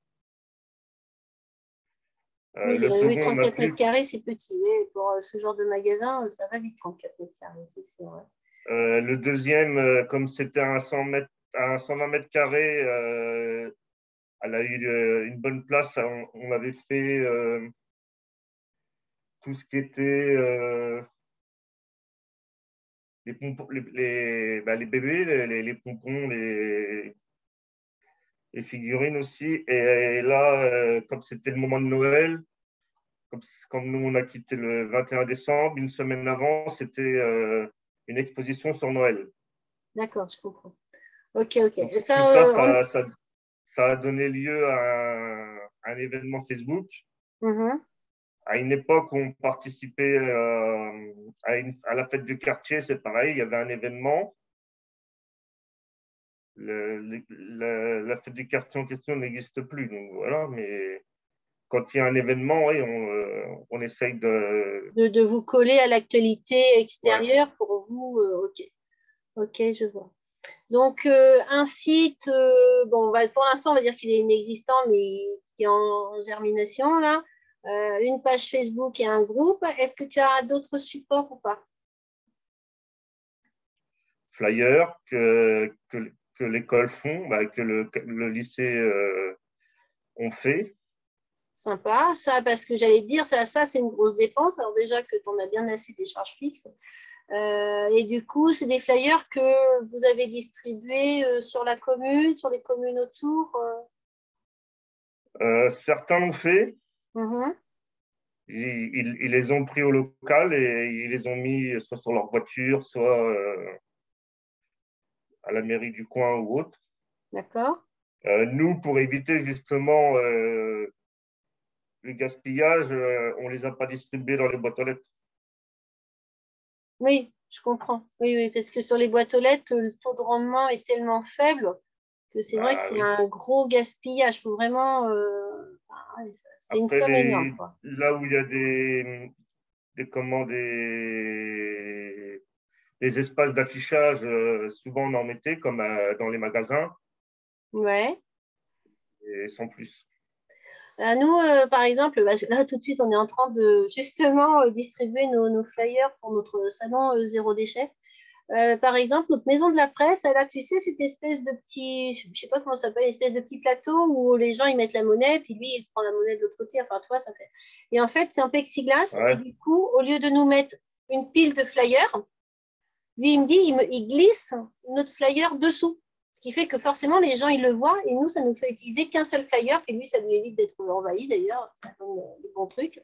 Oui, Le second, 34 mètres carrés, c'est petit. Mais pour ce genre de magasin, ça va vite, 34 mètres carrés, c'est sûr. Ouais. Le deuxième, comme c'était à 120 mètres carrés, elle a eu une bonne place. On avait fait tout ce qui était les bébés, les pompons, les figurines aussi. Et là, comme c'était le moment de Noël, comme nous, on a quitté le 21 décembre, une semaine avant, c'était une exposition sur Noël. D'accord, je comprends. Ok, ok. Donc, tout ça, ça a donné lieu à un événement Facebook. À une époque où on participait à la fête du quartier, c'est pareil, il y avait un événement. La fête du quartier en question n'existe plus. Donc voilà, mais quand il y a un événement, oui, on essaye de vous coller à l'actualité extérieure ouais. pour vous. Ok, ok, je vois. Donc, un site, bon, pour l'instant, on va dire qu'il est inexistant, mais qui est en germination, là. Une page Facebook et un groupe. Est-ce que tu as d'autres supports ou pas? Flyers que l'école font, que le lycée ont fait. Sympa, ça, parce que j'allais te dire, ça c'est une grosse dépense. Alors déjà que tu en as bien assez des charges fixes. Et du coup, c'est des flyers que vous avez distribués sur la commune, sur les communes autour. Certains l'ont fait. Mm-hmm. Ils les ont pris au local et ils les ont mis soit sur leur voiture, soit à la mairie du coin ou autre. D'accord. Nous, pour éviter justement le gaspillage, on ne les a pas distribués dans les boîtes aux lettres. Oui, je comprends. Oui, oui, parce que sur les boîtes aux lettres, le taux de rendement est tellement faible que c'est vrai que c'est Oui. un gros gaspillage. Il faut vraiment. C'est une Après, somme énorme, quoi. là où il y a des espaces d'affichage, souvent on en mettait, comme dans les magasins, Ouais. et sans plus. Nous, par exemple, là, tout de suite, on est en train de justement distribuer nos flyers pour notre salon zéro déchet. Par exemple, notre maison de la presse, elle a, tu sais, cette espèce de petit, je sais pas comment ça s'appelle, une espèce de petit plateau où les gens ils mettent la monnaie, puis lui il prend la monnaie de l'autre côté. Enfin, toi, ça fait. Et en fait, c'est un plexiglas. Et Ouais. du coup, au lieu de nous mettre une pile de flyers, lui il me dit, il glisse notre flyer dessous. Ce qui fait que forcément, les gens ils le voient et nous, ça nous fait utiliser qu'un seul flyer. Et lui, ça lui évite d'être envahi d'ailleurs. C'est le bon truc.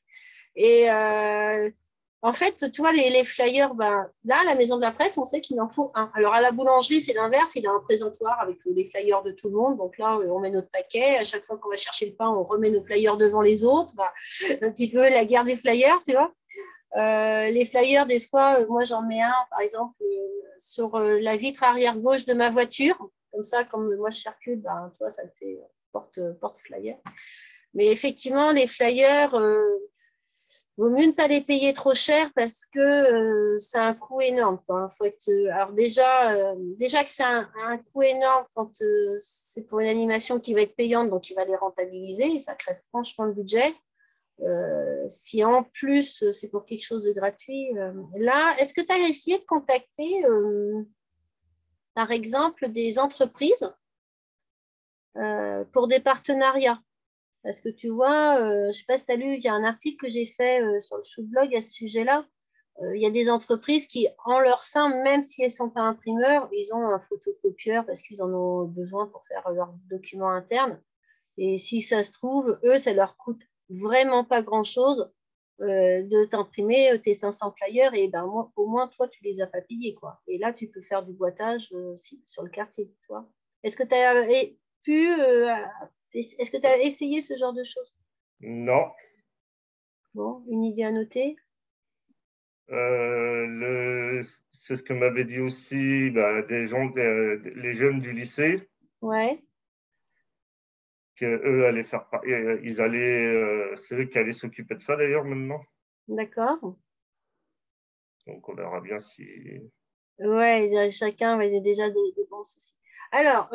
Et en fait, tu vois, les flyers, là, à la maison de la presse, on sait qu'il en faut un. Alors, à la boulangerie, c'est l'inverse. Il a un présentoir avec les flyers de tout le monde. Donc là, on met notre paquet. À chaque fois qu'on va chercher le pain, on remet nos flyers devant les autres. Un petit peu la guerre des flyers, tu vois. Les flyers, des fois, moi, j'en mets un, par exemple, sur la vitre arrière gauche de ma voiture. Comme ça, comme moi, je circule, toi, ça me fait porte-flyers. Mais effectivement, les flyers, vaut mieux ne pas les payer trop cher parce que c'est un coût énorme, quoi. Faut être, alors déjà que c'est un coût énorme quand c'est pour une animation qui va être payante, donc il va les rentabiliser, et ça crée franchement le budget. Si en plus c'est pour quelque chose de gratuit, là, est-ce que tu as essayé de contacter, par exemple, des entreprises pour des partenariats? Parce que tu vois, je ne sais pas si tu as lu, il y a un article que j'ai fait sur le Shootblog à ce sujet-là. Il y a des entreprises qui, en leur sein, même si elles ne sont pas imprimeurs, ils ont un photocopieur parce qu'ils en ont besoin pour faire leurs documents internes. Et si ça se trouve, eux, ça leur coûte vraiment pas grand-chose de t'imprimer tes 500 flyers et ben, au moins, toi, tu les as pas payés, quoi. Et là, tu peux faire du boitage sur le quartier, tu vois. Est-ce que tu as pu... est-ce que tu as essayé ce genre de choses? Non. Bon, une idée à noter? C'est ce que m'avaient dit aussi des gens, les jeunes du lycée, Ouais, qu'eux allaient faire, ils allaient, c'est eux qui allaient s'occuper de ça d'ailleurs maintenant. d'accord. Donc on verra bien si. Ouais, chacun avait déjà des bons soucis. Alors,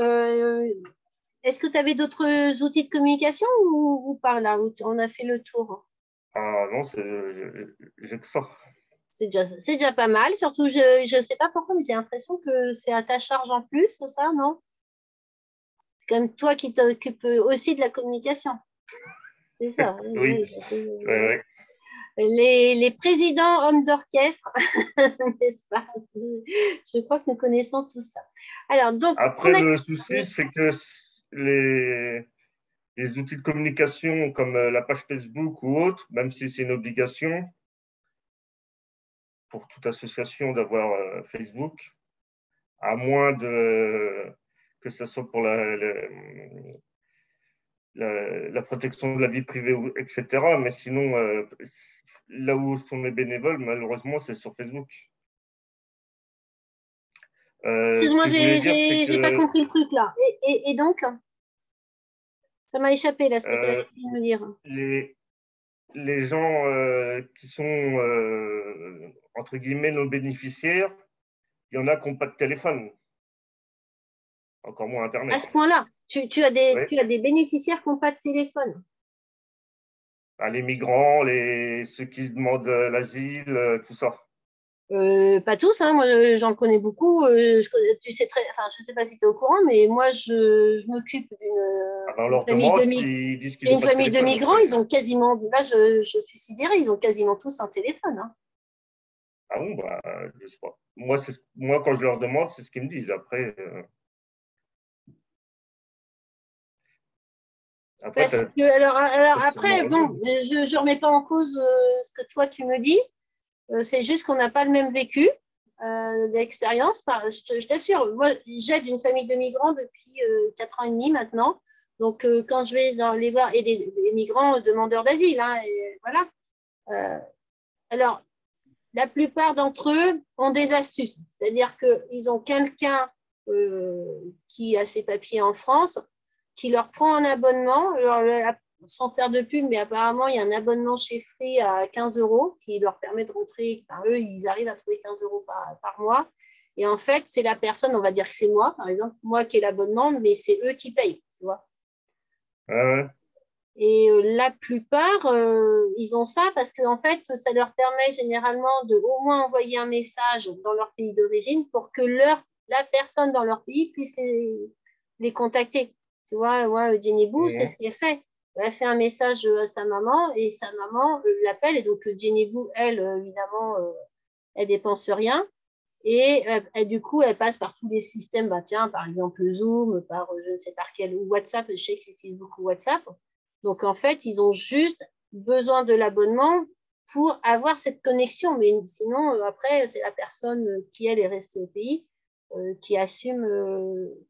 est-ce que tu avais d'autres outils de communication ou par là, on a fait le tour? Ah non, j'ai que ça. C'est déjà pas mal, surtout je ne sais pas pourquoi, mais j'ai l'impression que c'est à ta charge en plus, ça, non? C'est quand même toi qui t'occupes aussi de la communication. C'est ça. Oui. Ouais. Les présidents hommes d'orchestre, n'est-ce pas? Je crois que nous connaissons tout ça. Alors, donc, Après, le souci, c'est que les outils de communication comme la page Facebook ou autre, même si c'est une obligation pour toute association d'avoir Facebook, à moins que ce soit pour la protection de la vie privée, etc. Mais sinon, là où sont les bénévoles, malheureusement, c'est sur Facebook. Ce excuse-moi, que je voulais dire, c'est j'ai pas que compris le truc là. Et donc, ça m'a échappé là, ce que tu avais fini de me dire. les gens qui sont, entre guillemets, nos bénéficiaires, il y en a qui n'ont pas de téléphone, encore moins À Internet. ce point-là, tu as Ouais. des bénéficiaires qui n'ont pas de téléphone. Les migrants, ceux qui demandent l'asile, tout ça. Pas tous, hein, moi j'en connais beaucoup. Tu sais enfin, je ne sais pas si tu es au courant, mais moi je m'occupe On d'une leur famille de demande, migrants. ils disent qu'ils J'ai n'ont une pas de famille de téléphone. migrants, Après. ils ont quasiment, là je suis sidérée, ils ont quasiment tous un téléphone. Hein. Ah bon, je sais pas. Moi, quand je leur demande, c'est ce qu'ils me disent. Après Parce que, alors après, bon, je ne remets pas en cause ce que toi tu me dis, c'est juste qu'on n'a pas le même vécu d'expérience. Je t'assure, moi j'aide une famille de migrants depuis 4 ans et demi maintenant. Donc quand je vais les voir, et des migrants demandeurs d'asile, hein, et voilà. Alors, la plupart d'entre eux ont des astuces, c'est-à-dire qu'ils ont quelqu'un qui a ses papiers en France, qui leur prend un abonnement, sans faire de pub, mais apparemment, il y a un abonnement chez Free à 15 euros qui leur permet de rentrer. Enfin, eux, ils arrivent à trouver 15 euros par mois. Et en fait, c'est la personne, on va dire que c'est moi, par exemple, moi qui ai l'abonnement, mais c'est eux qui payent, tu vois. Et la plupart, ils ont ça parce que en fait, ça leur permet généralement de au moins envoyer un message dans leur pays d'origine pour que la personne dans leur pays puisse les contacter. Tu vois, moi, Jenny Boo, c'est ce qu'elle fait. Elle fait un message à sa maman et sa maman l'appelle. Et donc, Jenny Boo, elle, évidemment, elle dépense rien. Et du coup, elle passe par tous les systèmes, tiens, par exemple Zoom, par je ne sais par quel, ou WhatsApp, je sais qu'ils utilisent beaucoup WhatsApp. Donc, en fait, ils ont juste besoin de l'abonnement pour avoir cette connexion. Mais sinon, après, c'est la personne qui, elle, est restée au pays, qui assume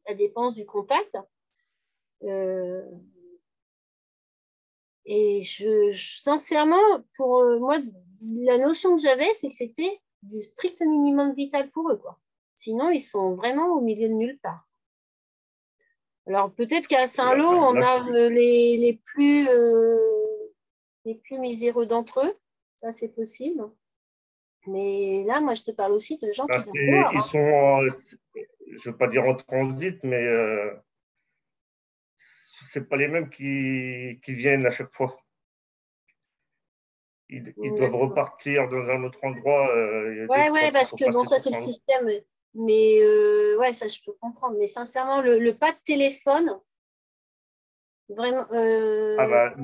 la dépense du contact. Et sincèrement, pour moi, la notion que j'avais, c'est que c'était du strict minimum vital pour eux, quoi. Sinon, ils sont vraiment au milieu de nulle part. Alors peut-être qu'à Là, Saint-Lô, on là, a les plus miséreux d'entre eux. Ça, c'est possible. Mais là, moi, je te parle aussi de gens qui dorment dehors, ils hein. sont, je ne veux pas dire en transit, mais ce pas les mêmes qui viennent à chaque fois. Ils doivent D'accord. repartir dans un autre endroit. Il y a des Ouais, fois ouais, qu'il parce faut que bon, passer ça, par c'est le Saint-Lô. système. Mais ouais, ça, je peux comprendre. Mais sincèrement, le pas de téléphone, vraiment, Ah bah,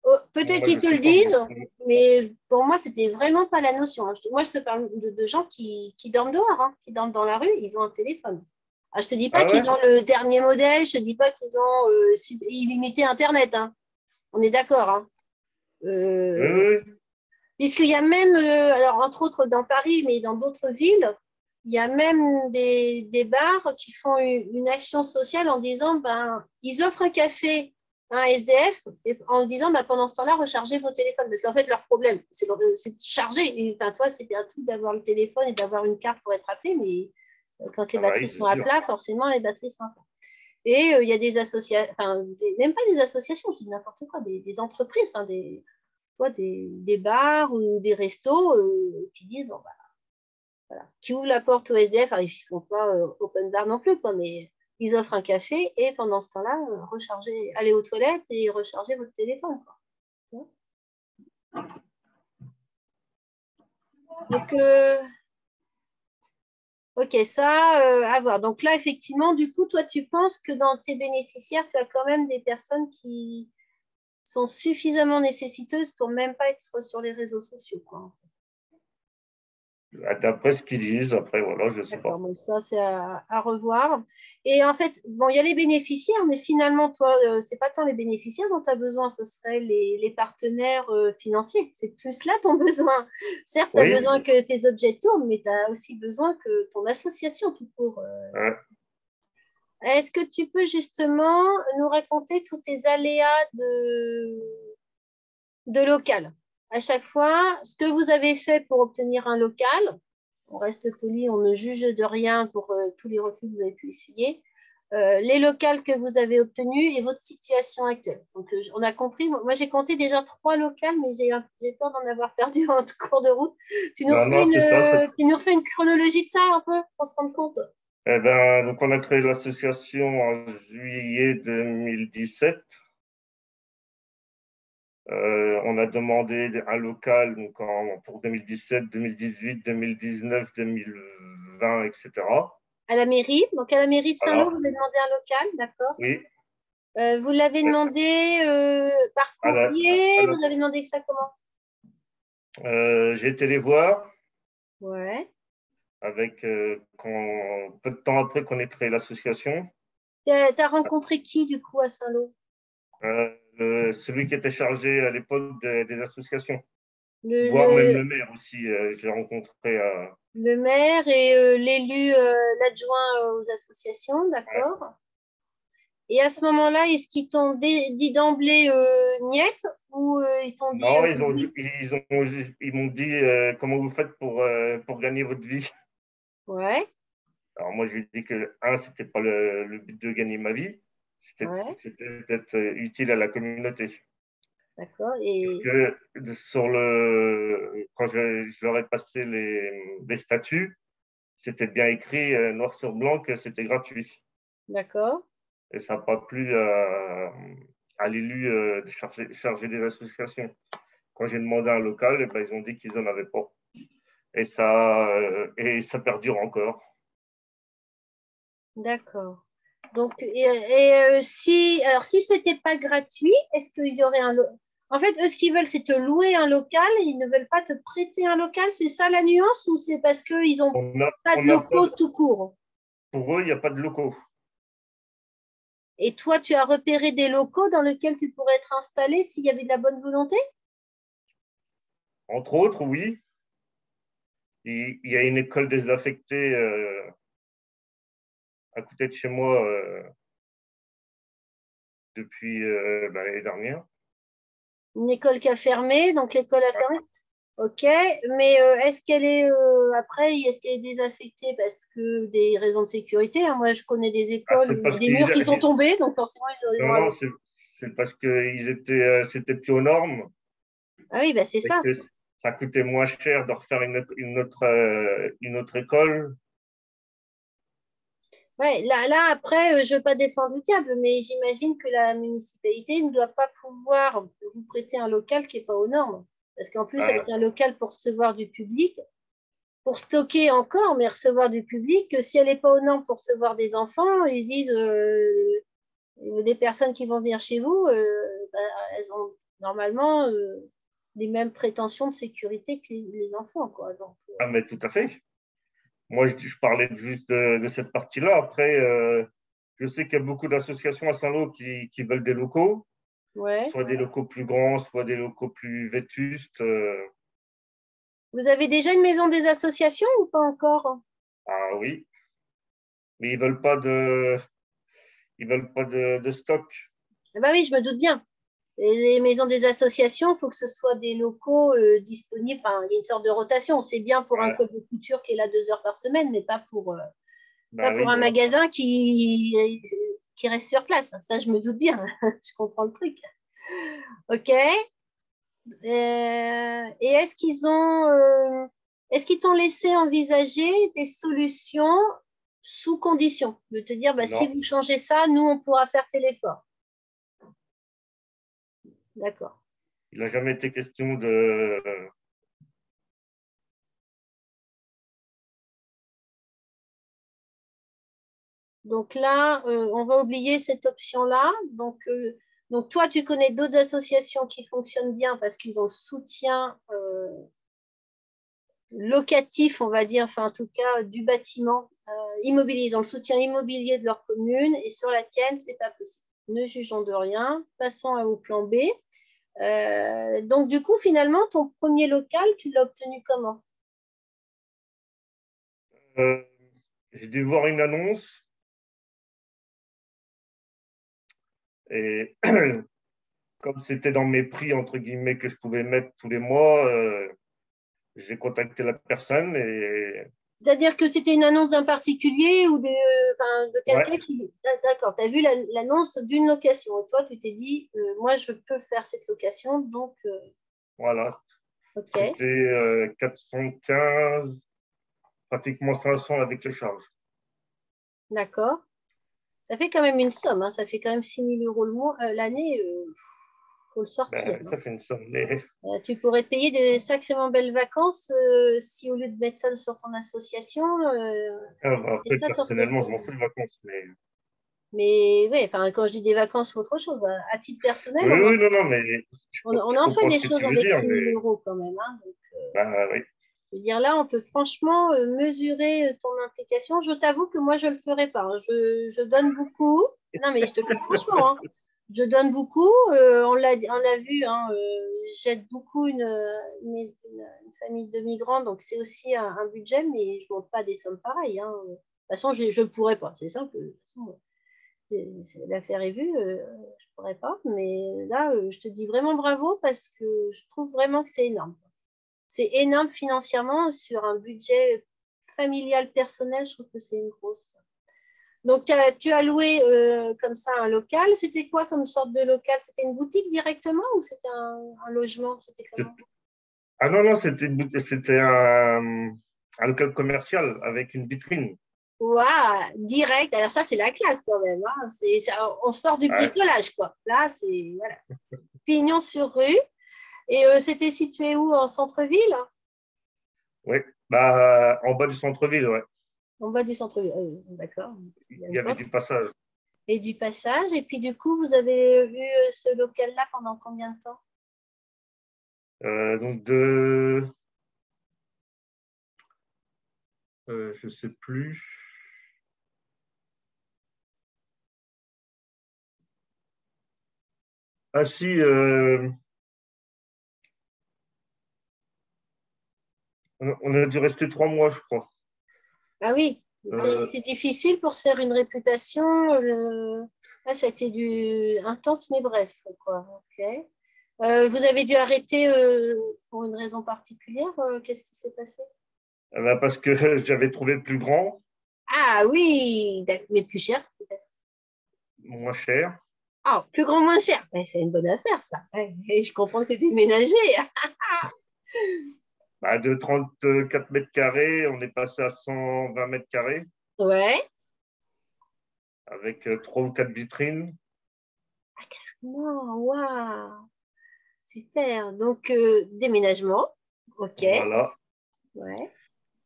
oh, peut-être moi, qu'ils je te le sais pas. disent, mais pour moi, c'était vraiment pas la notion, hein. Moi, je te parle de gens qui dorment dehors, hein, qui dorment dans la rue, ils ont un téléphone. Ah, je te dis pas Ah qu'ils ouais? ont le dernier modèle, je te dis pas qu'ils ont illimité Internet, hein. On est d'accord, hein. Oui, Euh, oui, oui. Puisqu'il y a même, alors entre autres dans Paris, mais dans d'autres villes, il y a même des bars qui font une action sociale en disant, ben, ils offrent un café à un SDF et en disant, ben, pendant ce temps-là, rechargez vos téléphones. Parce qu'en fait, leur problème, c'est de charger. Et, enfin, toi, c'était un truc d'avoir le téléphone et d'avoir une carte pour être appelé, mais quand les Ah bah oui, batteries c'est sont à sûr. plat, forcément, les batteries sont à plat. Et il y a des associations, enfin, même pas des associations, c'est n'importe quoi, des entreprises, enfin, des bars ou des restos qui disent, bon, bah, voilà, qui ouvrent la porte au SDF, alors ils ne font pas open bar non plus, quoi, mais ils offrent un café et pendant ce temps-là, rechargez, allez aux toilettes et rechargez votre téléphone, quoi. Donc, ok, ça, à voir. Donc là, effectivement, du coup, toi, tu penses que dans tes bénéficiaires, tu as quand même des personnes qui sont suffisamment nécessiteuses pour même pas être sur les réseaux sociaux, quoi. D'après ce qu'ils disent, après, voilà, je ne sais D'accord, pas. donc ça, c'est à revoir. Et en fait, bon, il y a les bénéficiaires, mais finalement, toi, c'est pas tant les bénéficiaires dont tu as besoin, ce serait les partenaires financiers. C'est plus là ton besoin. Certes, tu as Oui, besoin que tes objets tournent, mais tu as aussi besoin que ton association tout court. Est-ce que tu peux justement nous raconter tous tes aléas de local? À chaque fois, ce que vous avez fait pour obtenir un local, on reste poli, on ne juge de rien pour tous les refus que vous avez pu essuyer, les locales que vous avez obtenus et votre situation actuelle. Donc, on a compris, moi j'ai compté déjà 3 locales, mais j'ai peur d'en avoir perdu en cours de route. non, non, c'est ça. Tu nous refais une chronologie de ça un peu pour se rendre compte? Eh ben, donc, on a créé l'association en juillet 2017. On a demandé un local donc pour 2017, 2018, 2019, 2020, etc. À la mairie, donc à la mairie de Saint-Lô, Voilà. vous avez demandé un local, d'accord. Oui. Vous l'avez demandé par À la, à courrier, la- vous avez demandé que ça comment? j'ai été les voir Ouais. avec peu de temps après qu'on ait créé l'association. T'as rencontré qui du coup à Saint-Lô? Celui qui était chargé à l'époque des associations, Le, voire même le, le maire aussi. J'ai rencontré. le maire et l'élu, l'adjoint aux associations, Ouais. d'accord. Et à ce moment-là, est-ce qu'ils t'ont dit d'emblée niet ou ils t'ont dit Non, oui? ils m'ont dit comment vous faites pour gagner votre vie. Ouais, Alors moi, je lui ai dit que, c'était pas le but de gagner ma vie, ouais, c'était d'être utile à la communauté. d'accord. Parce Et que quand je leur ai passé les statuts, c'était bien écrit noir sur blanc que c'était gratuit. d'accord, Et ça n'a pas plu à l'élu de charger des associations. Quand j'ai demandé un local, eh ben, ils ont dit qu'ils n'en avaient pas. Et ça perdure encore. d'accord. Donc, si, alors, si c'était pas gratuit, est-ce qu'il y aurait En fait, eux, ce qu'ils veulent, c'est te louer un local. Ils ne veulent pas te prêter un local. C'est ça la nuance ou c'est parce qu'ils n'ont pas On de n'a pas locaux tout court? pour eux, il n'y a pas de locaux. Et toi, tu as repéré des locaux dans lesquels tu pourrais être installé s'il y avait de la bonne volonté? Entre autres, oui, il y a une école désaffectée à côté de chez moi depuis l'année dernière. Une école qui a fermé, donc l'école a fermé. Ok, mais est-ce qu'elle est après, est-ce qu'elle est désaffectée parce que des raisons de sécurité, hein. Moi, je connais des Ah, écoles c'est où il y a parce des murs qu'ils. qui sont tombés, donc forcément, ils Non, ont. non, c'est parce qu'ils étaient, c'était plus aux normes Ah oui, bah c'est et ça. que ça coûtait moins cher de refaire une autre école. Ouais, là après, je ne veux pas défendre le diable, mais j'imagine que la municipalité ne doit pas pouvoir vous prêter un local qui n'est pas aux normes. Parce qu'en plus, avec Ah, un local pour recevoir du public, pour stocker encore, mais recevoir du public, si elle n'est pas aux normes pour recevoir des enfants, ils disent les personnes qui vont venir chez vous, bah, elles ont normalement les mêmes prétentions de sécurité que les enfants, quoi. Donc, ah, mais tout à fait. Moi, je parlais juste de cette partie-là. Après, je sais qu'il y a beaucoup d'associations à Saint-Lô qui veulent des locaux, ouais. soit des locaux plus grands, soit des locaux plus vétustes. Vous avez déjà une maison des associations ou pas encore? Ah oui, mais ils veulent pas de stock. Ah bah oui, je me doute bien. Les maisons des associations, il faut que ce soit des locaux disponibles. Enfin, il y a une sorte de rotation. C'est bien pour un Ah, club de couture qui est là 2 heures par semaine, mais pas bah pour oui, un voilà. magasin qui reste sur place. Ça, je me doute bien. Je comprends le truc. OK. Et est-ce qu'ils t'ont laissé envisager des solutions sous condition de te dire, bah, si Non, vous changez ça, nous, on pourra faire tel effort. D'accord. il n'a jamais été question de. Donc là, on va oublier cette option-là. Donc toi, tu connais d'autres associations qui fonctionnent bien parce qu'ils ont le soutien locatif, on va dire, enfin en tout cas du bâtiment immobilier. Ils ont le soutien immobilier de leur commune et sur la tienne, c'est pas possible. Ne jugeons de rien. Passons au plan B. Donc du coup, finalement, ton premier local, tu l'as obtenu comment? Euh, j'ai dû voir une annonce et comme c'était dans mes prix, entre guillemets, que je pouvais mettre tous les mois, j'ai contacté la personne et C'est-à-dire que c'était une annonce d'un particulier ou enfin, de ouais, quelqu'un qui. D'accord, tu as vu l'annonce d'une location et toi, tu t'es dit, moi, je peux faire cette location, donc, voilà. OK, C'était 415, pratiquement 500 avec les charges. d'accord. Ça fait quand même une somme, hein, ça fait quand même 6 000 € le mois, l'année, il faut le sortir, Ben, hein. ça fait une somme. Mais Tu pourrais te payer de sacrément belles vacances si au lieu de mettre ça sur ton association, après, c'était ça sur tes personnellement, je m'en congés. fous de vacances. Mais Mais oui, enfin, quand je dis des vacances, c'est autre chose, hein. À titre personnel, oui, oui, non, non, mais on je en fait comprends des ce que choses tu veux avec dire, 6 000 € quand même, hein. Donc, ben, oui. je veux dire, là, on peut franchement mesurer ton implication. Je t'avoue que moi, je ne le ferai pas, hein. Je donne beaucoup. Non, mais je te le dis franchement, hein. Je donne beaucoup. On l'a vu, hein, j'aide beaucoup une famille de migrants, donc c'est aussi un budget, mais je ne monte pas des sommes pareilles, hein. De toute façon, je ne pourrais pas. C'est simple. De toute façon, l'affaire est vue, je ne pourrais pas. Mais là, je te dis vraiment bravo parce que je trouve vraiment que c'est énorme. C'est énorme financièrement sur un budget familial personnel. Je trouve que c'est une grosse. Donc, tu as loué comme ça un local. C'était quoi comme sorte de local? C'était une boutique directement ou c'était un logement? C'était comment? Ah non, non, c'était un local commercial avec une vitrine. Waouh, direct. Alors ça, c'est la classe quand même, hein. On sort du Ouais, bricolage, quoi. Là, c'est voilà, pignon sur rue. Et c'était situé où? En centre-ville? oui, bah, en bas du centre-ville, ouais. En bas du centre-ville. D'accord. Il y avait du passage. Et du passage. Et puis du coup, vous avez vu ce local-là pendant combien de temps? Donc, je sais plus. Ah si, on a dû rester 3 mois, je crois. Ah oui, Euh, c'est difficile pour se faire une réputation. Là, ça a été intense, mais bref, quoi. Ok. Vous avez dû arrêter pour une raison particulière. Qu'est-ce qui s'est passé? Parce que j'avais trouvé plus grand, Ah oui, mais plus cher peut-être. moins cher. Ah, plus grand, moins cher. Ouais, c'est une bonne affaire, ça. Ouais, et je comprends que tu es déménagé. De 34 mètres carrés, on est passé à 120 mètres carrés Ouais. avec 3 ou 4 vitrines. Non, waouh. Super. Donc, déménagement. OK. Voilà. Ouais.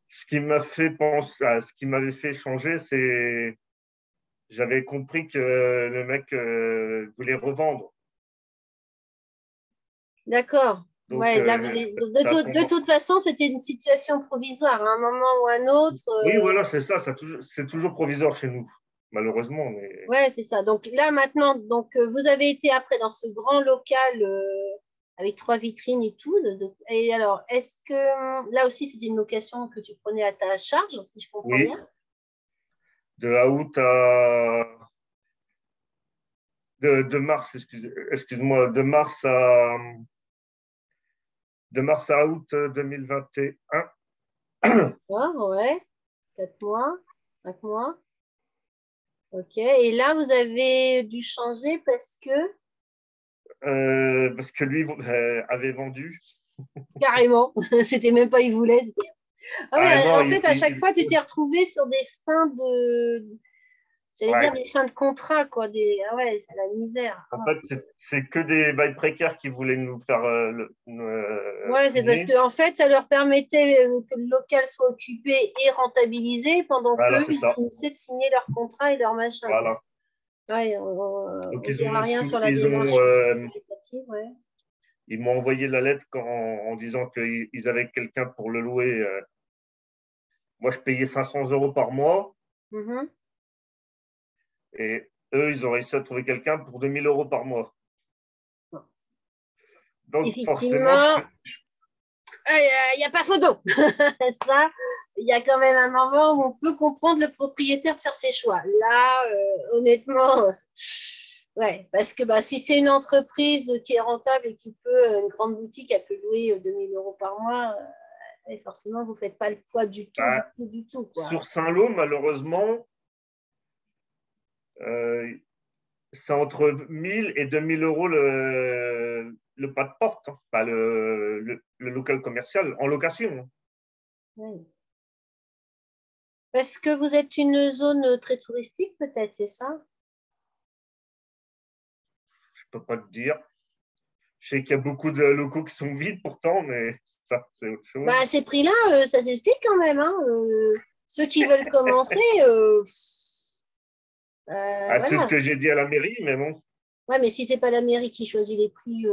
Ce qui m'a fait penser, ce qui m'avait fait changer, c'est j'avais compris que le mec voulait revendre. D'accord. Donc, Ouais, là, ça a de toute façon, c'était une situation provisoire. À un moment ou à un autre. Oui, voilà, c'est ça. C'est toujours provisoire chez nous, malheureusement. Mais... Ouais, c'est ça. Donc là, maintenant, donc, vous avez été après dans ce grand local avec 3 vitrines et tout. Et alors, est-ce que là aussi, c'était une location que tu prenais à ta charge, si je comprends Oui, bien? de août à de mars, excuse-moi, de mars à août 2021. Ah, ouais. 4 mois, 5 mois. OK. Et là, vous avez dû changer parce que Parce que lui avait vendu. carrément, c'était même pas il voulait. Ah oui, Ah non, en fait, à chaque fois, tu t'es retrouvé sur des fins j'allais dire ouais. des fins de contrat, quoi. Ah ouais, c'est la misère. En fait, c'est que des bails précaires qui voulaient nous faire Ouais, c'est parce signer. que en fait, ça leur permettait que le local soit occupé et rentabilisé pendant Voilà, qu'eux, c'est ils ça. finissaient de signer leur contrat et leur machin, quoi. Voilà. Ouais, Donc on dira rien sur la ils ont, démarche qualitative, ouais. ils m'ont envoyé la lettre en disant qu'ils avaient quelqu'un pour le louer. Moi, je payais 500 euros par mois Mhm. et eux, ils ont réussi à trouver quelqu'un pour 2000 euros par mois. Donc, forcément, Effectivement, il n'y a pas photo. Ça, il y a quand même un moment où on peut comprendre le propriétaire faire ses choix. Là, honnêtement, ouais, parce que bah, si c'est une entreprise qui est rentable et qui peut, une grande boutique, elle peut louer 2000 € par mois, et forcément, vous ne faites pas le poids du tout, du bah, tout, du tout, quoi. sur Saint-Lô, malheureusement, euh, c'est entre 1000 et 2000 euros le pas de porte, hein. Le local commercial en location, hein. Ouais. Parce que vous êtes une zone très touristique, peut-être, c'est ça? Je ne peux pas te dire. Je sais qu'il y a beaucoup de locaux qui sont vides pourtant, mais ça, c'est autre Bah, chose. à ces prix-là, ça s'explique quand même, hein. Ceux qui veulent commencer, C'est ce voilà. que j'ai dit à la mairie, mais bon. Ouais, mais si c'est pas la mairie qui choisit les prix,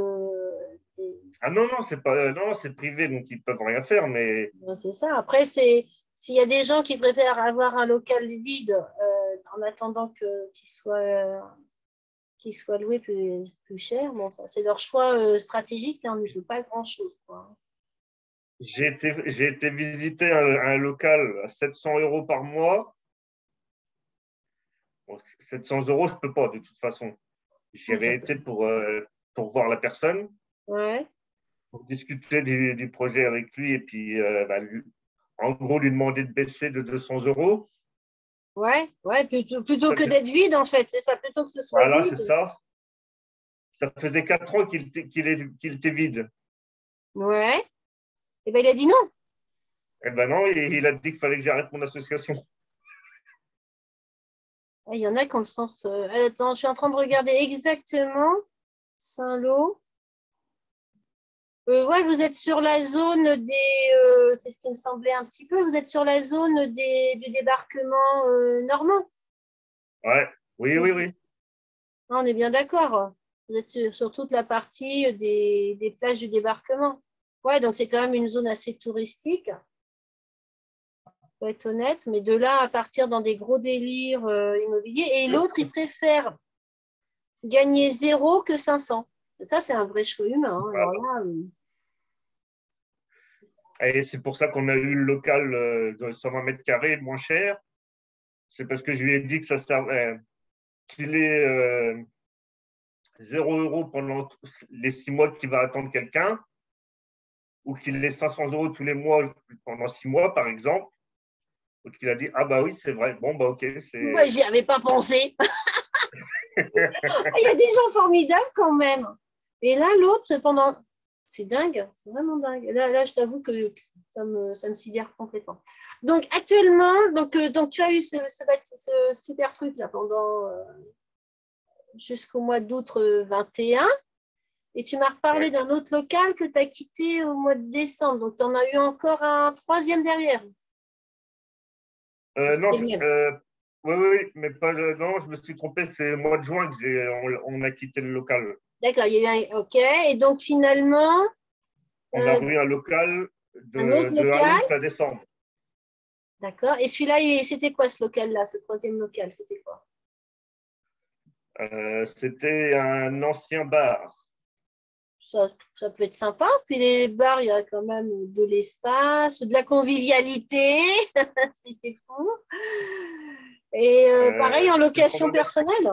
Ah non, non, c'est pas, non, c'est privé, donc ils peuvent rien faire, mais ben, c'est ça. Après, s'il y a des gens qui préfèrent avoir un local vide en attendant qu'il soit loué plus cher, bon, ça, c'est leur choix stratégique, hein, on ne peut pas grand-chose, quoi. j'ai été visiter un local à 700 euros par mois. Bon, 700 euros, je peux pas, de toute façon. J'y Ouais, avais été pour voir la personne, ouais, pour discuter du projet avec lui, et puis, en gros, lui demander de baisser de 200 euros. ouais, plutôt Ça que fait- d'être vide, en fait, c'est ça, plutôt que ce soit Voilà, c'est vide. ça. Ça faisait 4 ans qu'il était vide. Ouais. Et ben il a dit non. Eh ben non, il a dit qu'il fallait que j'arrête mon association. Il y en a qui ont le sens. Attends, je suis en train de regarder exactement Saint-Lô. Ouais, vous êtes sur la zone c'est ce qui me semblait un petit peu, vous êtes sur la zone du débarquement normand. Ouais, oui, oui, oui. Ah, on est bien d'accord. Vous êtes sur toute la partie des plages du débarquement. Ouais, donc c'est quand même une zone assez touristique, faut être honnête, mais de là à partir dans des gros délires immobiliers. Et l'autre, il préfère gagner 0 que 500. Ça, c'est un vrai choix humain, hein. Alors Voilà. là, Et c'est pour ça qu'on a eu le local de 120 mètres carrés moins cher. C'est parce que je lui ai dit que ça servait, qu'il est 0 € pendant les 6 mois qu'il va attendre quelqu'un, ou qu'il laisse 500 € tous les mois pendant 6 mois, par exemple. Donc, il a dit, ah bah oui, c'est vrai. Bon, bah ok. Moi, j'y avais pas pensé. Il y a des gens formidables quand même. Et là, l'autre, pendant... C'est dingue, c'est vraiment dingue. Là, je t'avoue que ça me sidère complètement. Donc, actuellement, donc tu as eu ce super truc là pendant jusqu'au mois d'août 21. Et tu m'as reparlé d'un autre local que tu as quitté au mois de décembre. Donc, tu en as eu encore un troisième derrière. Non, oui, mais pas. Non, je me suis trompé. C'est le mois de juin que on a quitté le local. D'accord, il y a eu un. OK. Et donc, finalement. On a eu un local un autre de local. août à décembre. D'accord. Et celui-là, c'était quoi ce local-là, ce troisième local? C'était quoi? C'était un ancien bar. Ça peut être sympa. Puis les bars, il y a quand même de l'espace, de la convivialité. C'est fou. Et pareil, en location personnelle.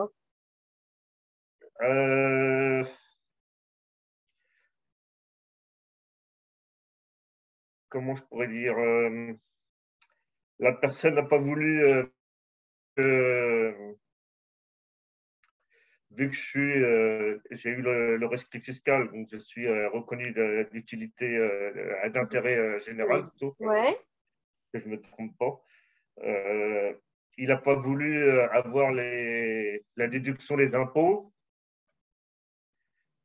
Comment je pourrais dire, la personne n'a pas voulu, vu que j'ai eu le rescrit fiscal, donc je suis reconnu d'utilité d'intérêt général, plutôt, que je ne me trompe pas. Il n'a pas voulu avoir la déduction des impôts.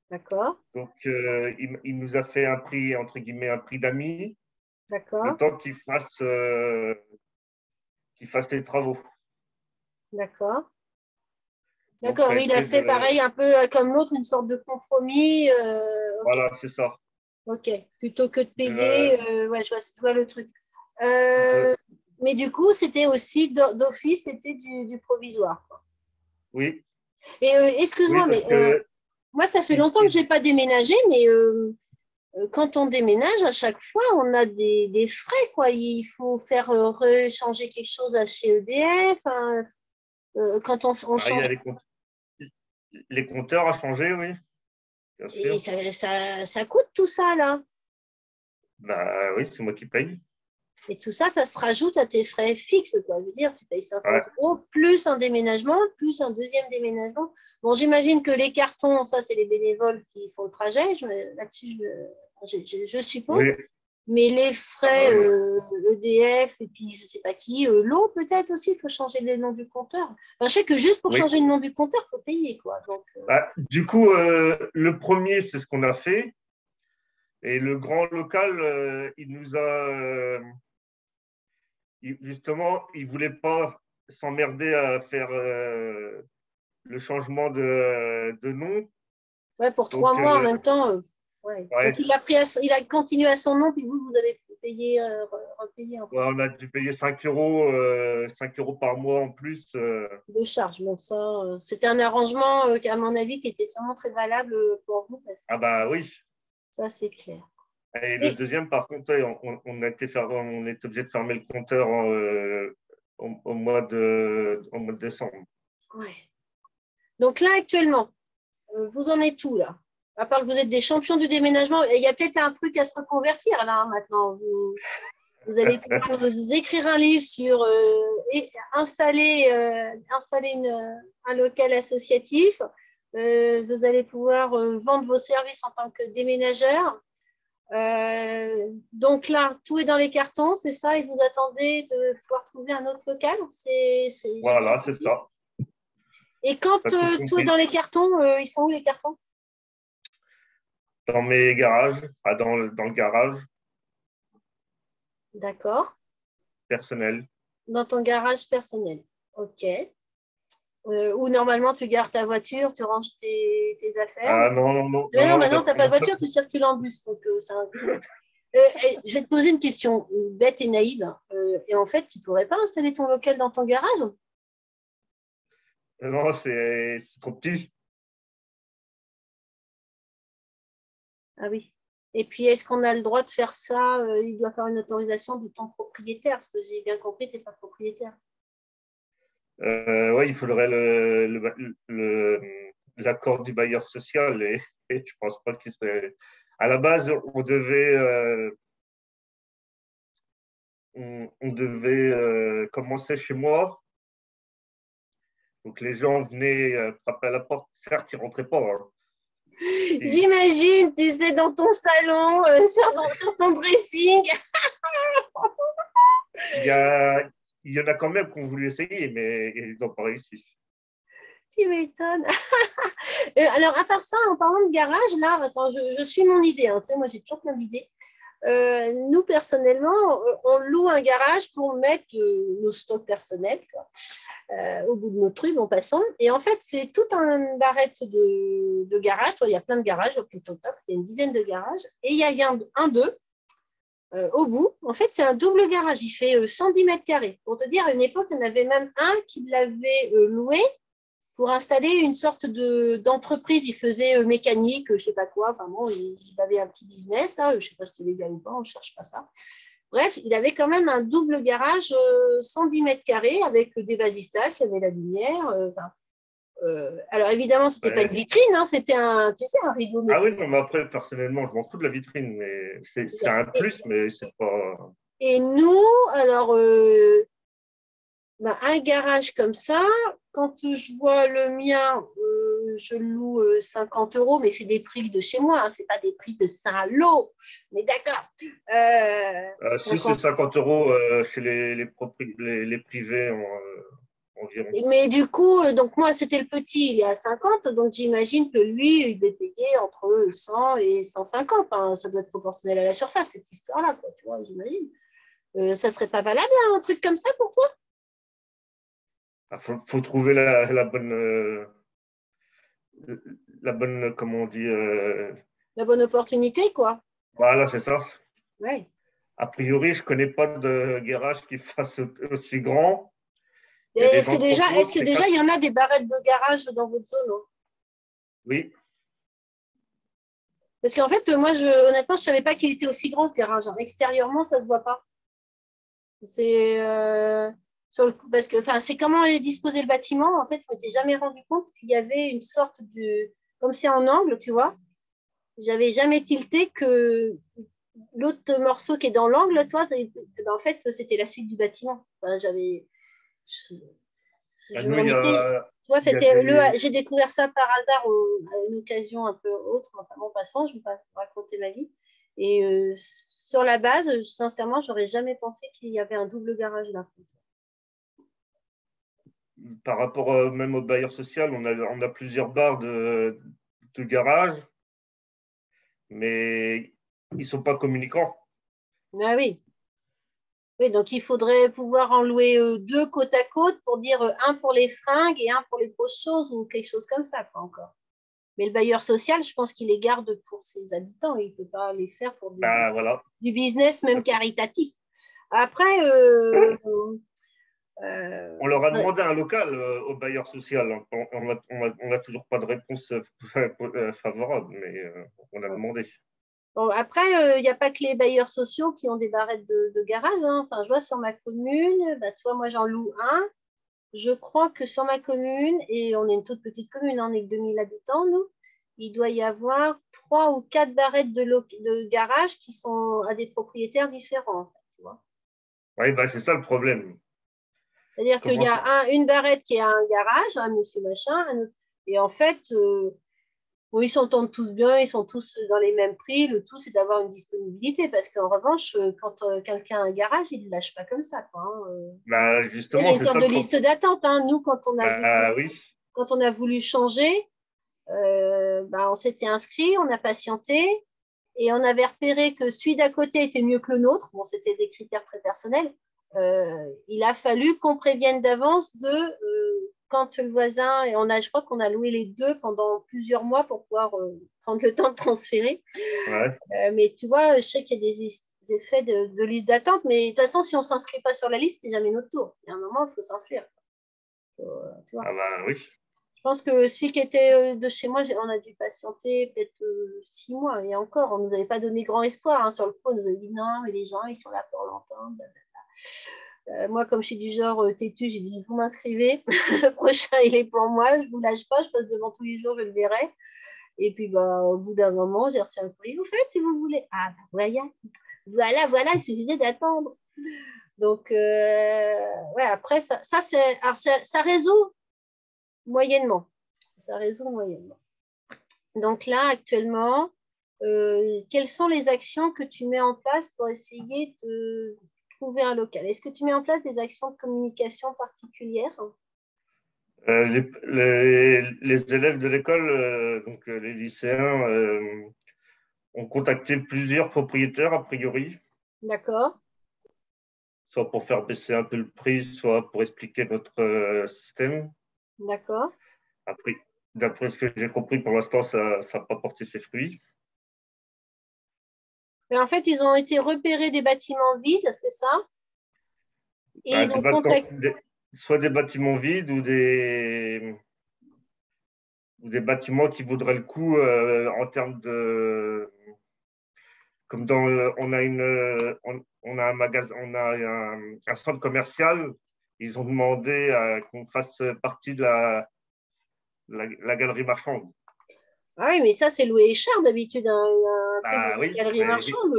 D'accord. Donc, il nous a fait un prix, entre guillemets, un prix d'amis. D'accord. Le temps qu'il fasse les travaux. D'accord. D'accord, oui, il a fait pareil, un peu comme l'autre, une sorte de compromis. Voilà, c'est ça. OK. Plutôt que de payer, ouais, je vois le truc. Mais du coup, c'était aussi d'office, c'était du provisoire. Quoi. Oui. Et excuse-moi, oui, mais moi, ça fait longtemps que je n'ai pas déménagé, mais quand on déménage, à chaque fois, on a des frais, quoi. Il faut faire rechanger quelque chose chez EDF. Quand on change. Il y a les compteurs à changer, oui. Bien sûr. Et ça coûte tout ça, là. Bah oui, c'est moi qui paye. Et tout ça, ça se rajoute à tes frais fixes, quoi. Je veux dire, tu payes 500 € plus un déménagement, plus un deuxième déménagement. Bon, j'imagine que les cartons, ça, c'est les bénévoles qui font le trajet. Là-dessus, je suppose. Oui. Mais les frais EDF et puis je ne sais pas qui, l'eau peut-être aussi, il faut changer le nom du compteur. Enfin, je sais que juste pour changer le nom du compteur, il faut payer, quoi. Donc, du coup, le premier, c'est ce qu'on a fait. Et le grand local, il nous a… justement, il ne voulait pas s'emmerder à faire le changement de nom. Ouais, pour 3 mois en même temps. Ouais. Donc, il a continué à son nom, puis vous avez payé, repayé un peu. On a dû payer 5 € par mois en plus. De charge. Bon, ça, c'était un arrangement, à mon avis, qui était sûrement très valable pour vous. Ah bah oui. Ça, c'est clair. Et le deuxième, par contre, on est obligé de fermer le compteur au mois de décembre. Ouais. Donc là, actuellement, vous en êtes où, là? À part que vous êtes des champions du déménagement, il y a peut-être un truc à se reconvertir, là, maintenant. Vous allez pouvoir nous écrire un livre sur installer un local associatif. Vous allez pouvoir vendre vos services en tant que déménageur. Donc là, tout est dans les cartons, c'est ça, et vous attendez de pouvoir trouver un autre local. Voilà, c'est ça. Et quand tout est dans les cartons, ils sont où les cartons? Dans mes garages, dans le garage. D'accord. Personnel. Dans ton garage personnel. OK. Où normalement tu gardes ta voiture, tu ranges tes affaires. Ah non. Non, tu n'as pas de voiture, tu circules en bus. Donc, je vais te poser une question bête et naïve. Et en fait, tu ne pourrais pas installer ton local dans ton garage? Non, c'est trop petit. Ah oui. Et puis, est-ce qu'on a le droit de faire ça? Il doit faire une autorisation de ton propriétaire, parce que j'ai bien compris, tu n'es pas propriétaire. Oui, il faudrait l'accord du bailleur social et je pense pas qu'il serait. À la base, on devait commencer chez moi. Donc les gens venaient frapper à la porte. Certes, ils rentraient pas. Hein. J'imagine, tu sais, dans ton salon, sur ton dressing. Il y en a quand même qui ont voulu essayer, mais ils n'ont pas réussi. Tu m'étonnes. Alors, à part ça, en parlant de garage, là, attends, je suis mon idée. Hein. Tu sais, moi, j'ai toujours plein d'idées. Nous, personnellement, on loue un garage pour mettre nos stocks personnels au bout de nos trucs en passant. Et en fait, c'est toute une barrette de garages. Il y a plein de garages au top. Il y a une dizaine de garages. Et il y a un d'eux au bout. En fait, c'est un double garage. Il fait 110 mètres carrés. Pour te dire, à une époque, il y en avait même un qui l'avait loué pour installer une sorte d'entreprise. Il faisait mécanique, je ne sais pas quoi. Enfin bon, il avait un petit business. Là. Je ne sais pas si c'était légal ou pas, on ne cherche pas ça. Bref, il avait quand même un double garage 110 mètres carrés avec des vasistas, il y avait la lumière. Alors évidemment, ce n'était pas une vitrine, hein, c'était un rideau métallique. Ah oui, non, mais après, personnellement, je m'en fous de la vitrine, mais c'est un plus, mais c'est pas. Et nous, alors, un garage comme ça, quand je vois le mien, je loue 50 €, mais c'est des prix de chez moi, hein, ce n'est pas des prix de Saint-Lô, mais d'accord. Si c'est 50 € chez les privés environ. Mais du coup, donc moi, c'était le petit, il est à 50, donc j'imagine que lui, il devait payer entre 100 et 150. Enfin, ça doit être proportionnel à la surface, cette histoire-là, quoi, tu vois, j'imagine. Ça ne serait pas valable, hein, un truc comme ça pour toi? Faut trouver la bonne, comment on dit. La bonne opportunité, quoi. Voilà, c'est ça. Ouais. A priori, je ne connais pas de garage qui fasse aussi grand. Est-ce que déjà, il y en a des barrettes de garage dans votre zone? Hein? Oui. Parce qu'en fait, moi, honnêtement, je ne savais pas qu'il était aussi grand, ce garage. Hein. Extérieurement, ça ne se voit pas. C'est parce que c'est comment est disposé le bâtiment. En fait, je ne m'étais jamais rendu compte qu'il y avait une sorte de. Comme c'est en angle, tu vois. J'avais jamais tilté que l'autre morceau qui est dans l'angle, toi, en fait, c'était la suite du bâtiment. Enfin, je m'en étais. Toi, j'ai découvert ça par hasard à une occasion un peu autre, en passant, je ne vais pas raconter ma vie. Et sur la base, sincèrement, j'aurais jamais pensé qu'il y avait un double garage là. Par rapport même au bailleur social, on a plusieurs barres de garage, mais ils ne sont pas communicants. Ah oui. Oui, donc il faudrait pouvoir en louer deux côte à côte pour dire un pour les fringues et un pour les grosses choses ou quelque chose comme ça, quoi, encore. Mais le bailleur social, je pense qu'il les garde pour ses habitants. Il ne peut pas les faire pour Voilà. du business, même caritatif. Après, on leur a demandé un local au bailleur social. On n'a toujours pas de réponse favorable, mais on a demandé. Bon, après, il n'y a pas que les bailleurs sociaux qui ont des barrettes de garage. Hein. Enfin, je vois sur ma commune, toi, moi, j'en loue un. Je crois que sur ma commune, et on est une toute petite commune, on n'est que 2000 habitants, nous, il doit y avoir 3 ou 4 barrettes de garage qui sont à des propriétaires différents. En fait, tu vois. Oui, c'est ça le problème. C'est-à-dire qu'il y a une barrette qui est à un garage, un monsieur machin, et en fait, ils s'entendent tous bien, ils sont tous dans les mêmes prix. Le tout, c'est d'avoir une disponibilité parce qu'en revanche, quand quelqu'un a un garage, il ne le lâche pas comme ça. Quoi, hein. Justement, il y a une sorte de liste d'attente. Hein. Nous, quand on a voulu changer, on s'était inscrit, on a patienté et on avait repéré que celui d'à côté était mieux que le nôtre. Bon, c'était des critères très personnels. Il a fallu qu'on prévienne d'avance quand le voisin, et je crois qu'on a loué les deux pendant plusieurs mois pour pouvoir prendre le temps de transférer. Ouais. Mais tu vois, je sais qu'il y a des effets de liste d'attente, mais de toute façon, si on ne s'inscrit pas sur la liste, c'est jamais notre tour. Il y a un moment, il faut s'inscrire. Tu vois. Oui. Je pense que celui qui était de chez moi, on a dû patienter peut-être 6 mois. Et encore, on ne nous avait pas donné grand espoir. Hein. Sur le coup, on nous avait dit non, mais les gens, ils sont là pour longtemps. Moi, comme je suis du genre têtu, j'ai dit, vous m'inscrivez. Le prochain, il est pour moi. Je ne vous lâche pas. Je passe devant tous les jours, je le verrai. Et puis, bah, au bout d'un moment, j'ai reçu un courrier. Vous faites si vous voulez. Ah, bah, voilà, il suffisait d'attendre. Donc, ouais, après, ça résout moyennement. Ça résout moyennement. Donc là, actuellement, quelles sont les actions que tu mets en place pour essayer de trouver un local? Est-ce que tu mets en place des actions de communication particulières? Les élèves de l'école, donc les lycéens, ont contacté plusieurs propriétaires, a priori, D'accord, soit pour faire baisser un peu le prix, soit pour expliquer notre système. d'accord. Après, d'après ce que j'ai compris, pour l'instant, ça n'a pas porté ses fruits. Mais en fait, ils ont été repérer des bâtiments vides, c'est ça? Et Bah, ils ont contacté. soit des bâtiments vides ou des bâtiments qui vaudraient le coup en termes de. Comme dans, on a un magasin, on a un centre commercial. Ils ont demandé qu'on fasse partie de la galerie marchande. Ah oui, mais ça, c'est loué cher d'habitude, un truc dans Bah une oui, galerie mais marchande.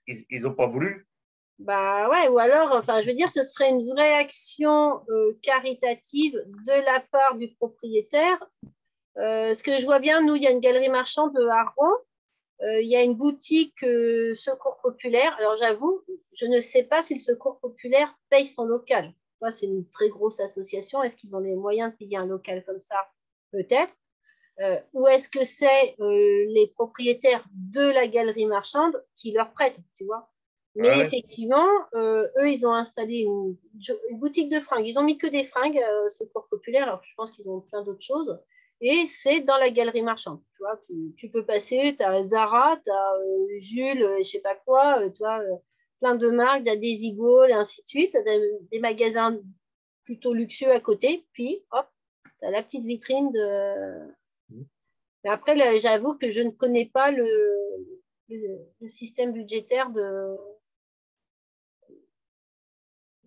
ils n'ont pas voulu. Bah ouais, ou alors, enfin, je veux dire, ce serait une vraie action caritative de la part du propriétaire. Ce que je vois bien, nous, il y a une galerie marchande à Rouen. Il y a une boutique Secours Populaire. Alors j'avoue, je ne sais pas si le Secours Populaire paye son local. C'est une très grosse association. Est-ce qu'ils ont les moyens de payer un local comme ça? Peut-être. Ou est-ce que c'est les propriétaires de la galerie marchande qui leur prêtent, tu vois? Ouais, Mais ouais. effectivement, eux, ils ont installé une boutique de fringues. Ils ont mis que des fringues, Secours Populaire. Alors je pense qu'ils ont plein d'autres choses. Et c'est dans la galerie marchande. Tu vois, tu peux passer, tu as Zara, tu as Jules, je sais pas quoi, toi, plein de marques, tu as des Igol, et ainsi de suite. Des magasins plutôt luxueux à côté. Puis, hop, tu as la petite vitrine de. Mais après, là, j'avoue que je ne connais pas le système budgétaire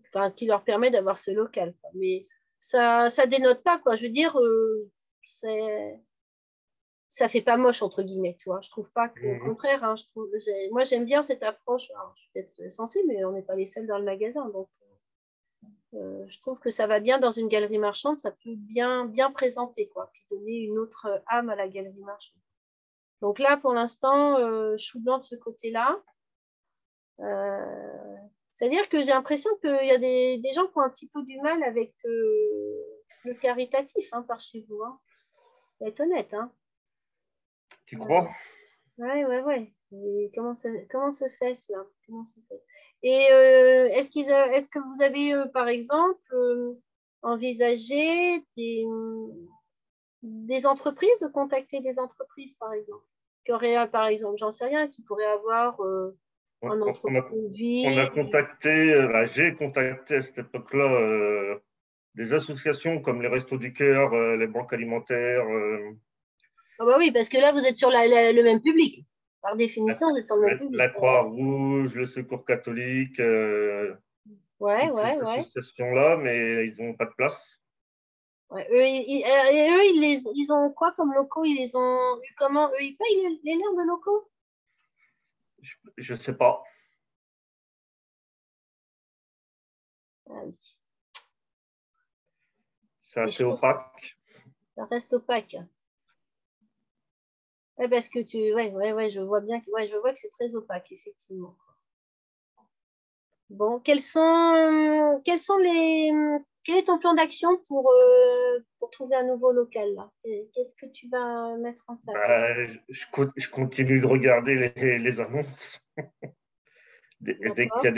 enfin, qui leur permet d'avoir ce local, quoi. Mais ça dénote pas, quoi. Je veux dire, ça fait pas moche, entre guillemets, tu vois. Je trouve pas qu'au contraire, hein, moi, j'aime bien cette approche. Alors, je suis peut-être censée, mais on n'est pas les seuls dans le magasin. Donc, je trouve que ça va bien dans une galerie marchande. Ça peut bien présenter, quoi. Puis donner une autre âme à la galerie marchande. Donc là, pour l'instant, chou blanc de ce côté-là. C'est-à-dire que j'ai l'impression qu'il y a des gens qui ont un petit peu du mal avec le caritatif, hein, par chez vous. Hein. Faut être honnête. Hein. Tu crois? Ouais. Et comment se fait cela? Comment se fait? Et est-ce que vous avez, par exemple, envisagé des entreprises, de contacter des entreprises, par exemple, qui auraient, par exemple, j'en sais rien, qui pourraient avoir On, un on a, entrepôt on a vide. contacté, j'ai contacté à cette époque-là des associations comme les Restos du Cœur, les banques alimentaires, Ah bah oui, parce que là, vous êtes sur le même public. Par la, définition, vous êtes sur le même public. la Croix-Rouge, le Secours catholique, Ouais, toutes ces ouais, ouais. associations-là, mais ils n'ont pas de place. Ouais, eux, et eux, ils ont quoi comme locaux? Ils les ont eu comment? Eux, ils payent les leurs de locaux? Je ne sais pas. Ah oui. C'est Je assez trouve que opaque. ça reste opaque. Ouais, parce que ouais, je vois bien je vois que c'est très opaque, effectivement. Bon, quel est ton plan d'action pour trouver un nouveau local là? Qu'est-ce que tu vas mettre en place? Je continue de regarder les annonces. Dès qu'il y D'accord, a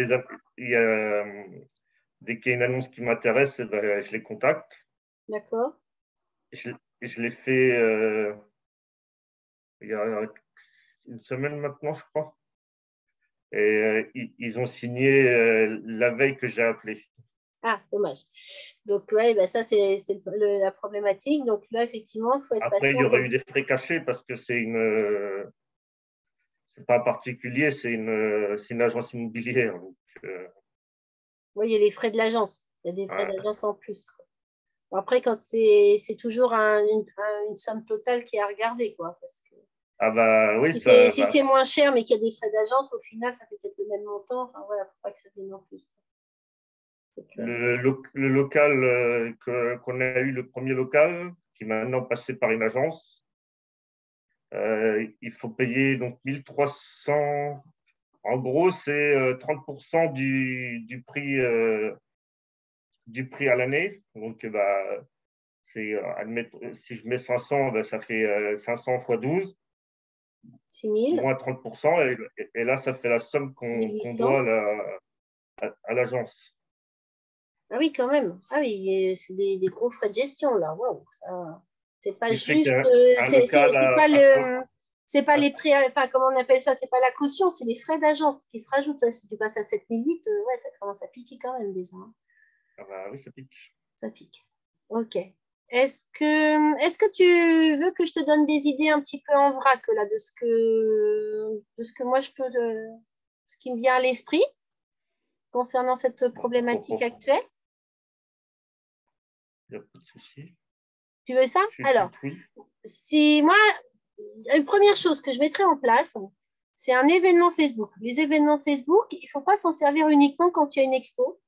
dès qu'il y a une annonce qui m'intéresse, je les contacte. d'accord. Je, je l'ai fait il y a une semaine maintenant, je crois. Et ils ont signé la veille que j'ai appelé. Ah, dommage. Donc, ouais, bah, ça, c'est la problématique. Donc, là, effectivement, il faut être Après, il patient. y aurait eu des frais cachés parce que c'est pas un particulier, c'est une agence immobilière. Donc, Oui, il y a les frais de l'agence. Il y a des frais Ouais. d'agence en plus. Après, quand c'est toujours une somme totale qui est à regarder, quoi. Parce que Ah bah oui, si c'est moins cher, mais qu'il y a des frais d'agence, au final, ça fait peut-être le même montant. Enfin, voilà, il ne faut pas que ça vienne en plus. le local qu'on a eu, le premier local, qui est maintenant passé par une agence, il faut payer donc 1300. En gros, c'est 30% du prix à l'année. Donc, bah, si je mets 500, bah, ça fait 500 fois 12, 6 000, moins 30%. Et là, ça fait la somme qu'on 1800. doit à l'agence. Ah oui, quand même. Ah oui, c'est des gros frais de gestion, là. Waouh, c'est pas Ce qui fait juste. qu'un local C'est pas les prix, enfin, comment on appelle ça? C'est pas la caution, c'est les frais d'agence qui se rajoutent. Ouais, si tu passes à 7008, ouais, ça commence à piquer quand même déjà, hein. ah bah oui, ça pique. Ça pique. Ok. Est-ce que tu veux que je te donne des idées un petit peu en vrac là, de ce que moi je peux, ce qui me vient à l'esprit concernant cette problématique actuelle? Il n'y a pas de souci. Tu veux ça? Je suis Alors, tout oui. si moi, une première chose que je mettrai en place, c'est un événement Facebook. Les événements Facebook, il ne faut pas s'en servir uniquement quand tu as une expo.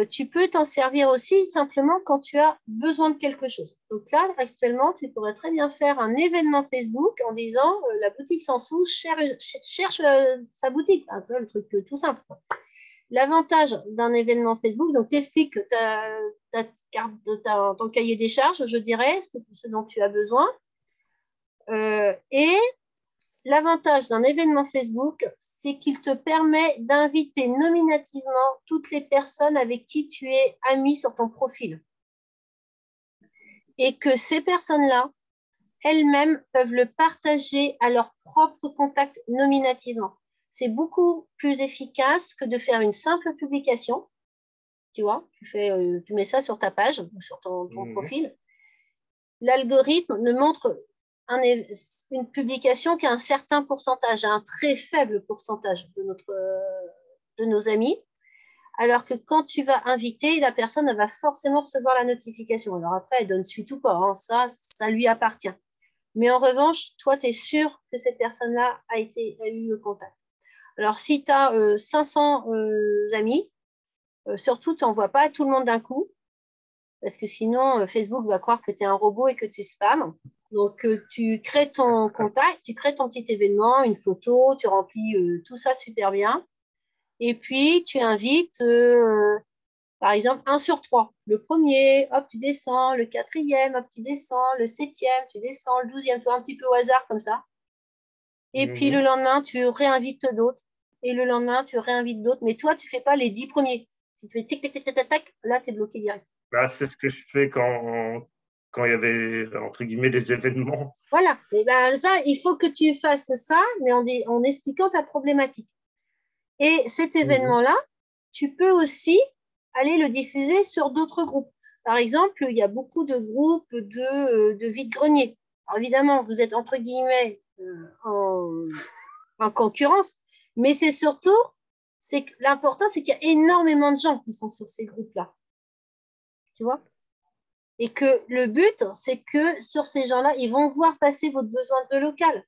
Tu peux t'en servir aussi simplement quand tu as besoin de quelque chose. Donc là, actuellement, tu pourrais très bien faire un événement Facebook en disant la boutique sans sous cherche sa boutique. Un peu le truc tout simple. L'avantage d'un événement Facebook, donc tu expliques ton cahier des charges, je dirais, ce dont tu as besoin. Et l'avantage d'un événement Facebook, c'est qu'il te permet d'inviter nominativement toutes les personnes avec qui tu es ami sur ton profil. Et que ces personnes-là, elles-mêmes peuvent le partager à leurs propres contacts nominativement. C'est beaucoup plus efficace que de faire une simple publication. Tu vois, tu mets ça sur ta page ou sur ton profil. L'algorithme ne montre une publication qui a un certain pourcentage, un très faible pourcentage de nos amis, alors que quand tu vas inviter, la personne elle va forcément recevoir la notification. Alors après, elle donne suite ou pas, hein, ça lui appartient. Mais en revanche, toi, tu es sûr que cette personne-là a eu le contact. Alors, si tu as 500 amis, surtout, tu n'envoies pas à tout le monde d'un coup, parce que sinon, Facebook va croire que tu es un robot et que tu spams. Donc, tu crées ton contact, tu crées ton petit événement, une photo, tu remplis tout ça super bien. Et puis, tu invites, par exemple, 1 sur 3. Le premier, hop, tu descends. Le quatrième, hop, tu descends. Le septième, tu descends. Le 12e, tu vois, un petit peu au hasard comme ça. Et puis, le lendemain, tu réinvites d'autres. Et le lendemain, tu réinvites d'autres. Mais toi, tu ne fais pas les 10 premiers. Si tu fais tic, tic, tic, tic, tac, là, tu es bloqué direct. Bah, c'est ce que je fais quand il y avait, entre guillemets, des événements. Voilà. Et ben, ça, il faut que tu fasses ça, mais en expliquant ta problématique. Et cet événement-là, tu peux aussi aller le diffuser sur d'autres groupes. Par exemple, il y a beaucoup de groupes de vide-grenier. Alors évidemment, vous êtes entre guillemets en concurrence, mais c'est surtout, l'important, c'est qu'il y a énormément de gens qui sont sur ces groupes-là. Tu vois? Et que le but, c'est que sur ces gens-là, ils vont voir passer votre besoin de local.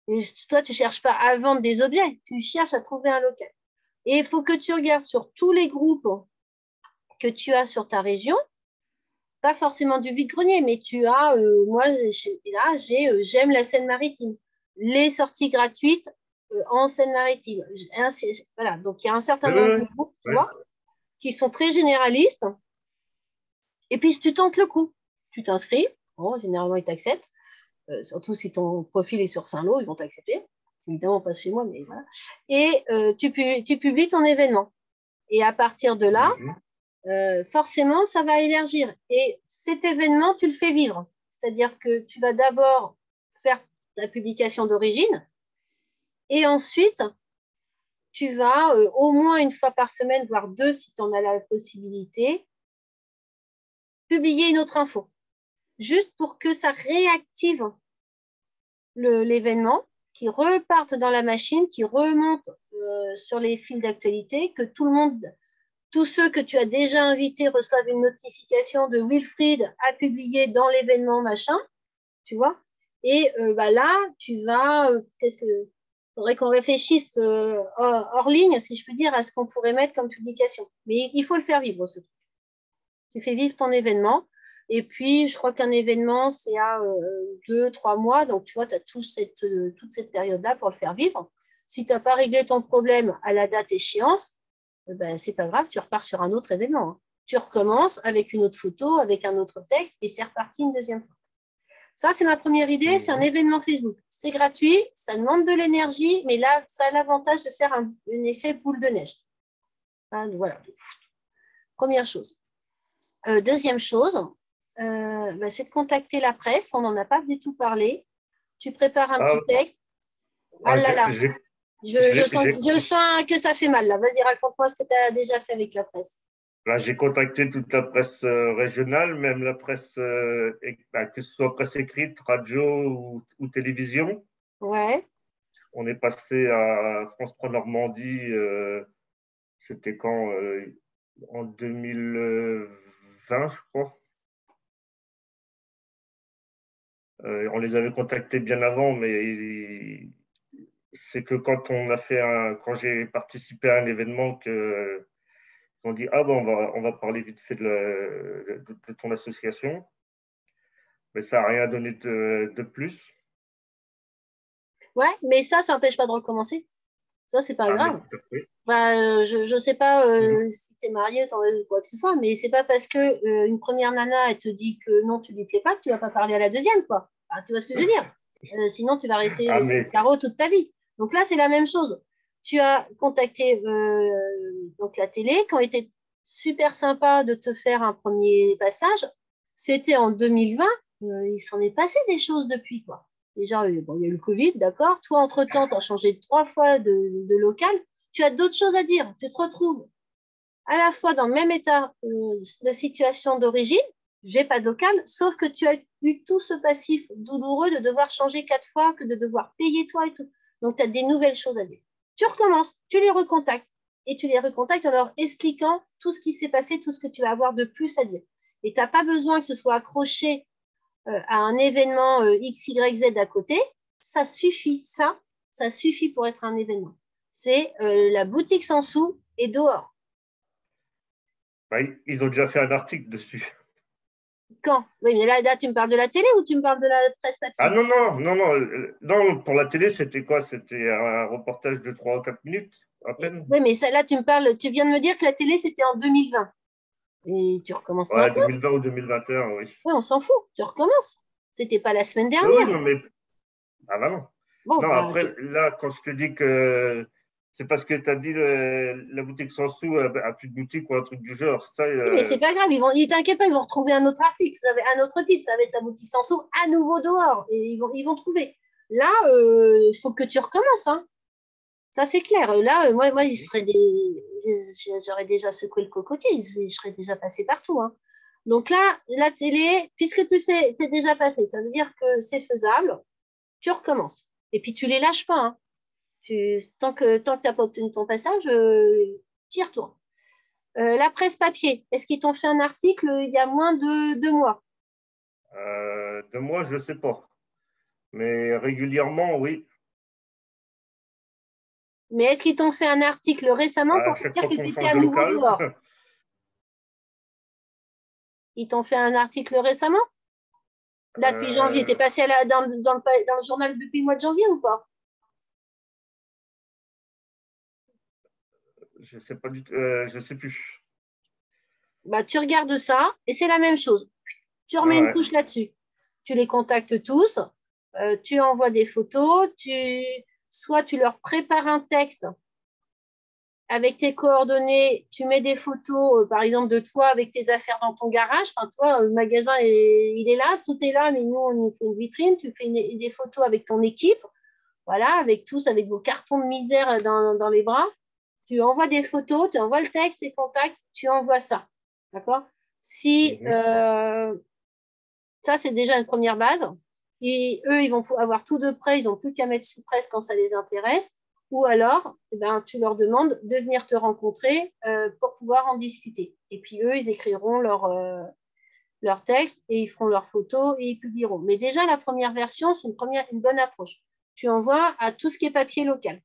Et toi, tu ne cherches pas à vendre des objets, tu cherches à trouver un local. Et il faut que tu regardes sur tous les groupes que tu as sur ta région, pas forcément du vide-grenier, mais tu as, moi, là, j'aime la Seine-Maritime, les sorties gratuites en Seine-Maritime. Voilà, donc il y a un certain nombre de groupes, tu vois, qui sont très généralistes. Et puis, tu tentes le coup. Tu t'inscris, bon, généralement, ils t'acceptent, surtout si ton profil est sur Saint-Lô, ils vont t'accepter. Évidemment, pas chez moi, mais voilà. Et tu publies ton événement. Et à partir de là, forcément, ça va élargir. Et cet événement, tu le fais vivre. C'est-à-dire que tu vas d'abord faire ta publication d'origine et ensuite, tu vas au moins une fois par semaine, voire 2 si tu en as la possibilité, publier une autre info. Juste pour que ça réactive l'événement, qui reparte dans la machine, qui remonte sur les fils d'actualité, que tout le monde, tous ceux que tu as déjà invités reçoivent une notification de Wilfried à publier dans l'événement machin, tu vois. Et là, tu vas, qu'est-ce que, faudrait qu'on réfléchisse hors ligne, si je puis dire, à ce qu'on pourrait mettre comme publication. Mais il faut le faire vivre, ce truc. Tu fais vivre ton événement. Et puis, je crois qu'un événement, c'est à 2-3 mois. Donc, tu vois, tu as toute cette période-là pour le faire vivre. Si tu n'as pas réglé ton problème à la date échéance, ben, c'est pas grave, tu repars sur un autre événement. Hein. Tu recommences avec une autre photo, avec un autre texte, et c'est reparti une deuxième fois. Ça, c'est ma première idée, c'est un événement Facebook. C'est gratuit, ça demande de l'énergie, mais là, ça a l'avantage de faire un effet boule de neige. Voilà. Première chose. Deuxième chose, c'est de contacter la presse. On n'en a pas du tout parlé. Tu prépares un petit texte. Ah là là. Je sens que ça fait mal. Là. Vas-y, raconte-moi ce que tu as déjà fait avec la presse. Là, j'ai contacté toute la presse régionale, même la presse, que ce soit presse écrite, radio ou télévision. Ouais. On est passé à France 3 Normandie, c'était quand en 2020, je crois. On les avait contactés bien avant, mais c'est que quand j'ai participé à un événement on dit ah bon on va parler vite fait de ton association, mais ça n'a rien donné de plus. Ouais, mais ça n'empêche pas de recommencer. Ça, c'est pas grave. Je ne sais pas si tu es marié ou quoi que ce soit, mais c'est pas parce que une première nana elle te dit que non, tu lui plais pas que tu vas pas parler à la deuxième, quoi. Enfin, tu vois ce que je veux dire? Sinon, tu vas rester sur le carreau toute ta vie. Donc là, c'est la même chose. Tu as contacté donc la télé, qui ont été super sympa de te faire un premier passage. C'était en 2020. Il s'en est passé des choses depuis, quoi. Déjà, il y a eu le Covid, d'accord. Toi, entre-temps, tu as changé 3 fois de local. Tu as d'autres choses à dire. Tu te retrouves à la fois dans le même état de situation d'origine, j'ai pas de local, sauf que tu as eu tout ce passif douloureux de devoir changer 4 fois, que de devoir payer toi et tout. Donc, tu as des nouvelles choses à dire. Tu recommences, tu les recontactes. Et tu les recontactes en leur expliquant tout ce qui s'est passé, tout ce que tu vas avoir de plus à dire. Et tu n'as pas besoin que ce soit accroché à un événement X, Y, Z à côté. Ça suffit, ça suffit pour être un événement. C'est la boutique sans sous et dehors. Ils ont déjà fait un article dessus. Quand? Oui, mais là, tu me parles de la télé ou tu me parles de la presse papier? Ah non, pour la télé, c'était quoi? C'était un reportage de 3 ou 4 minutes à peine. Oui, mais ça, là, tu viens de me dire que la télé, c'était en 2020. Et tu recommences maintenant? 2020 ou 2021, oui. Oui, on s'en fout, tu recommences. C'était pas la semaine dernière. Oui, non, mais. Ah bah non. Bon, non, après, là, quand je te dis que c'est parce que tu as dit la boutique sans sous a plus de boutique ou un truc du genre. Ça, mais c'est pas grave, t'inquiète pas, ils vont retrouver un autre article, un autre titre, ça va être la boutique sans sous à nouveau dehors. Et ils vont trouver. Là, il faut que tu recommences. Hein. Ça, c'est clair. Là, moi j'aurais déjà secoué le cocotier, je serais déjà passé partout. Hein. Donc là, la télé, puisque tu sais, t'es déjà passé, ça veut dire que c'est faisable, tu recommences. Et puis, tu les lâches pas. Hein. Tant que tu n'as pas obtenu ton passage, tu y retournes. La presse papier, est-ce qu'ils t'ont fait un article il y a moins de 2 mois? 2 mois, je ne sais pas. Mais régulièrement, oui. Mais est-ce qu'ils t'ont fait un article récemment pour te dire que tu étais à nouveau dehors? Ils t'ont fait un article récemment? Là, depuis janvier, tu es passé dans le journal depuis le mois de janvier ou pas? Je ne sais pas du tout, je ne sais plus. Bah, tu regardes ça et c'est la même chose. Tu remets une couche là-dessus. Tu les contactes tous, tu envoies des photos, soit tu leur prépares un texte avec tes coordonnées, tu mets des photos, par exemple, de toi avec tes affaires dans ton garage. Enfin, toi, le magasin, il est là, tout est là, mais nous, on nous fait une vitrine. Tu fais des photos avec ton équipe, voilà, avec vos cartons de misère dans les bras. Tu envoies des photos, tu envoies le texte, tes contacts, tu envoies ça. D'accord? Si ça, c'est déjà une première base. Et eux, ils vont avoir tout de près, ils n'ont plus qu'à mettre sous presse quand ça les intéresse. ou alors eh ben, tu leur demandes de venir te rencontrer pour pouvoir en discuter. Et puis eux, ils écriront leur texte et ils feront leurs photos et ils publieront. Mais déjà, la première version, c'est une bonne approche. Tu envoies à tout ce qui est papier local.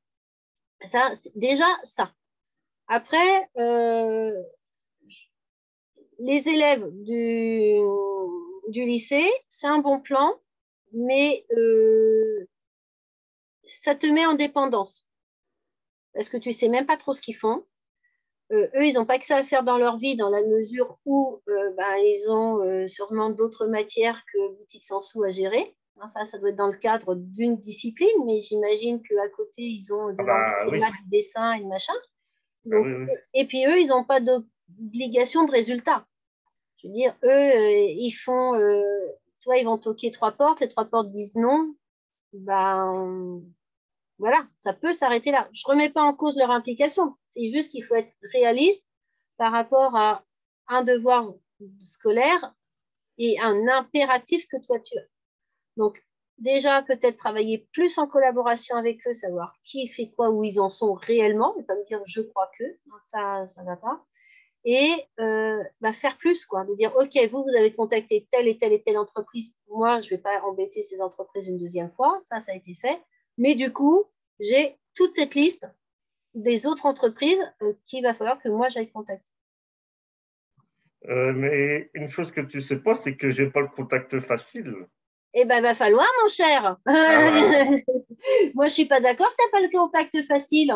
Ça, déjà, ça. Après, les élèves du lycée, c'est un bon plan, mais ça te met en dépendance. Parce que tu ne sais même pas trop ce qu'ils font. Eux, ils n'ont pas que ça à faire dans leur vie, dans la mesure où ils ont sûrement d'autres matières que boutique sans sous à gérer. Hein, ça doit être dans le cadre d'une discipline, mais j'imagine qu'à côté, ils ont de l'anglais, oui. du dessin et de machin. Ah, Donc, oui, oui. et puis eux, ils n'ont pas d'obligation de résultat. Je veux dire, eux, ils font, toi, ils vont toquer 3 portes, les 3 portes disent non. Ben, voilà, ça peut s'arrêter là. Je ne remets pas en cause leur implication. C'est juste qu'il faut être réaliste par rapport à un devoir scolaire et un impératif que toi tu as. Donc, déjà, peut-être travailler plus en collaboration avec eux, savoir qui fait quoi, où ils en sont réellement, et pas me dire je crois que, ça ne va pas. Et faire plus, quoi, de dire ok, vous avez contacté telle et telle et telle entreprise. Moi, je ne vais pas embêter ces entreprises une deuxième fois, ça a été fait. Mais du coup, j'ai toute cette liste des autres entreprises qu'il va falloir que moi j'aille contacter. Mais une chose que tu ne sais pas, c'est que je n'ai pas le contact facile. Eh bien, il va falloir, mon cher. Moi, je ne suis pas d'accord que tu n'as pas le contact facile.